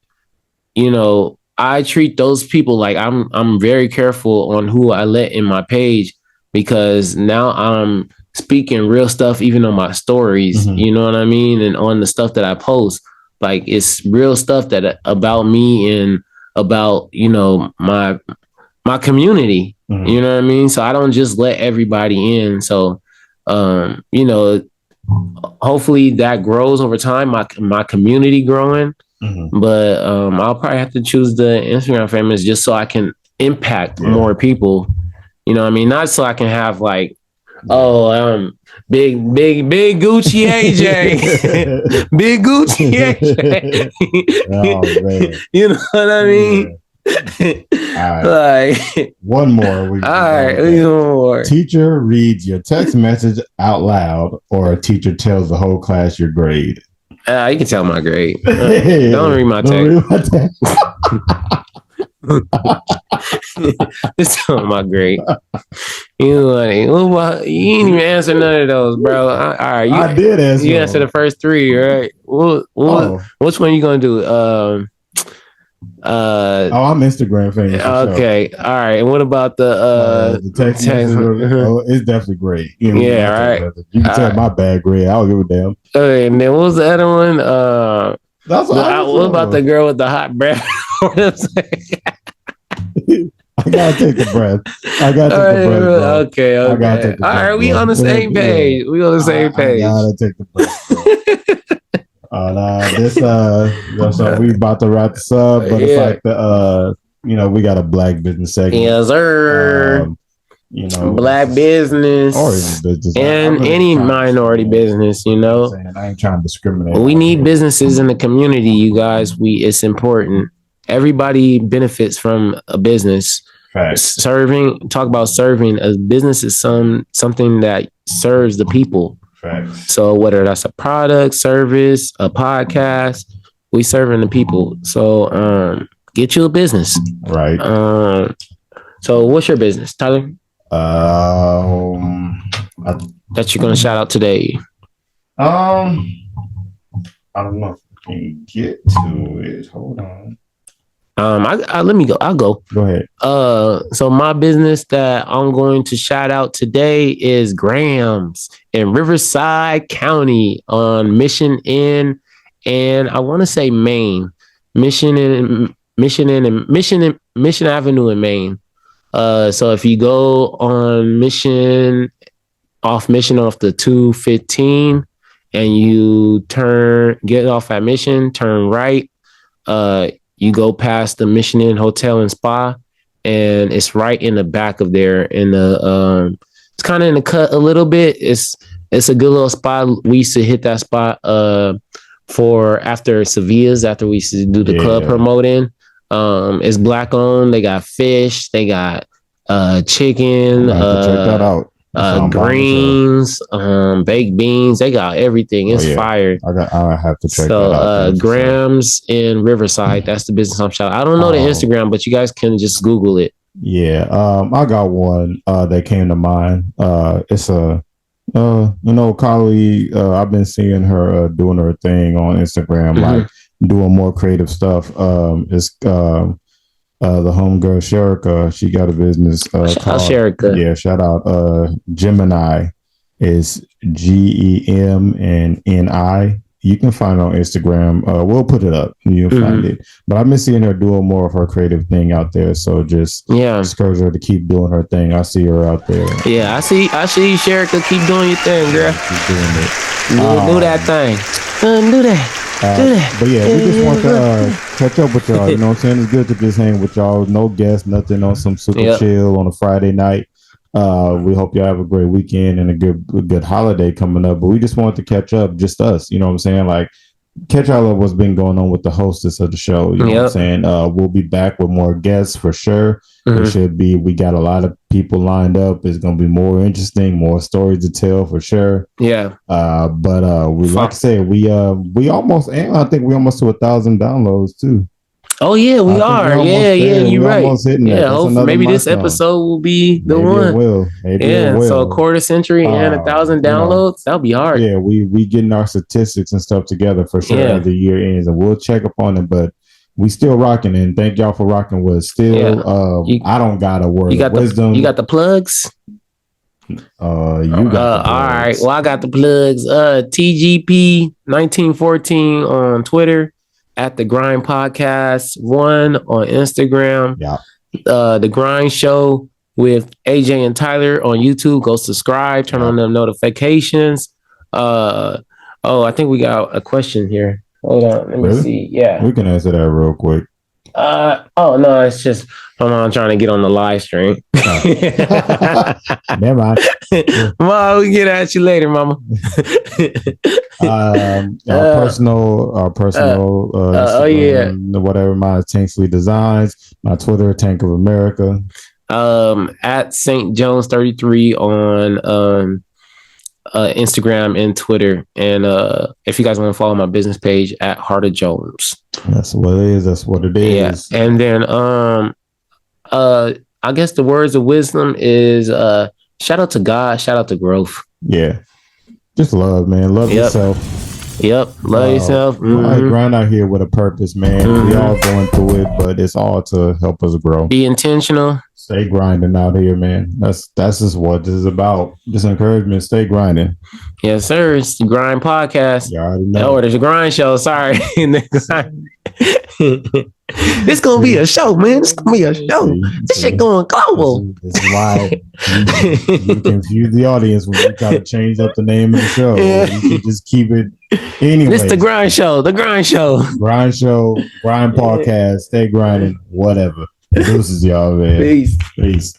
I treat those people like I'm very careful on who I let in my page, because now I'm speaking real stuff even on my stories, you know what I mean? And on the stuff that I post, like it's real stuff that about me and about, my community, you know what I mean? So I don't just let everybody in. So, hopefully that grows over time, my community growing. But I'll probably have to choose the Instagram famous just so I can impact more people. You know what I mean? Not so I can have like, big Gucci AJ. Big Gucci AJ. Oh, man. You know what I mean? All right. Like, one more. One more. Teacher reads your text message out loud, or a teacher tells the whole class your grade. You can tell my grade. Don't read my text. It's on my grade. You ain't even answer none of those, bro. All right, I did answer. You answered the first three, right? Which one you gonna do? I'm Instagram famous. Okay, sure. All right. And what about the text? It's definitely great. Right. You can tell my bad grade. I don't give a damn. Okay, and then what was the other one? What about the girl with the hot breath? I gotta take the breath. Okay. All right, we on the same page. We on the same page. I gotta take the breath. So we about to wrap this up, but it's like we got a black business segment. Yes, sir. Black business, or business, and any minority business. I ain't trying to discriminate. We need businesses in the community, you guys. It's important. Everybody benefits from a business. Facts. Talk about serving. A business is something that serves the people. Facts. So whether that's a product, service, a podcast, we serving the people. So get you a business. Right. So what's your business, Tyler? That you're gonna shout out today. I don't know if I can get to it. Hold on. Let me go. I'll go. Go ahead. So my business that I'm going to shout out today is Grams in Riverside County on Mission Inn, and I want to say Maine, Mission Avenue in Maine. So if you go on Mission off the 215 and you get off at Mission, turn right. You go past the Mission Inn Hotel and Spa, and it's right in the back of there. In the it's kind of in the cut a little bit. It's a good little spot. We used to hit that spot for after Sevilla's, after we used to do the club promoting. It's black owned. They got fish. They got chicken. Check that out. Greens, baked beans. They got everything. It's fire. I have to check that out. Grams in Riverside. That's the business I'm shouting. I don't know the Instagram, but you guys can just Google it. Yeah. I got one that came to mind. It's a colleague. I've been seeing her doing her thing on Instagram, like doing more creative stuff. It's the homegirl Sherika, she got a business shout out Sherika. Yeah, shout out Gemini is GEMNI. You can find it on Instagram. We'll put it up. You'll find it. But I've been seeing her doing more of her creative thing out there. So just encourage her to keep doing her thing. I see her out there. Yeah, I see Sherika. Keep doing your thing, girl. Keep doing it. Do that thing. Do that. But yeah, we just want to catch up with y'all. You know what I'm saying? It's good to just hang with y'all. No guests, nothing, on some super chill on a Friday night. We hope y'all have a great weekend and a good holiday coming up. But we just wanted to catch up, just us. You know what I'm saying? Like, catch all of what's been going on with the hostess of the show. You know what I'm saying? We'll be back with more guests for sure. It should be. We got a lot of people lined up. It's going to be more interesting, more stories to tell for sure. Yeah. But we like I said, we almost, and I think we almost to 1,000 downloads too. Oh yeah, we are. Yeah, you're right. Yeah, hopefully maybe this episode will be the one. Maybe it will. So a quarter century and 1,000 downloads. That'll be hard. Yeah, we getting our statistics and stuff together for sure as the year ends, and we'll check up on it. But we still rocking, and thank y'all for rocking with us. Still, I don't got a word of wisdom. You got the plugs. You got the plugs. All right. Well, I got the plugs. TGP 1914 on Twitter. At the Grind Podcast 1 on Instagram. Yeah. The Grind Show with AJ and Tyler on YouTube. Go subscribe, turn on them notifications. I think we got a question here. Hold on, let me see. Yeah. We can answer that real quick. No, it's just my mom trying to get on the live stream. Never mind. Mom, we get at you later, mama. Our personal Instagram, whatever. Mine is Tanksley Designs. My Twitter, Tank of America. At St. Jones 33 on Instagram and Twitter. And if you guys want to follow my business page at Heart of Jones. That's what it is. That's what it is. Yeah. And then I guess the words of wisdom is shout out to God, shout out to growth. Yeah. Just love, man. Love yourself. Yep. Love yourself. I grind out here with a purpose, man. We all going through it, but it's all to help us grow. Be intentional. Stay grinding out here, man. That's just what this is about. Just encouragement. Stay grinding. Yes, sir. It's the Grind Podcast. You already know. Oh, there's a Grind Show. Sorry. This gonna be a show, man. This gonna be a show. This shit going global. This is why you confuse the audience when we try to change up the name of the show. You can just keep it anyway. This the Grind Show. The Grind Show. Grind Show. Grind Podcast. Stay grinding. Whatever. Deuces, y'all, man. Peace.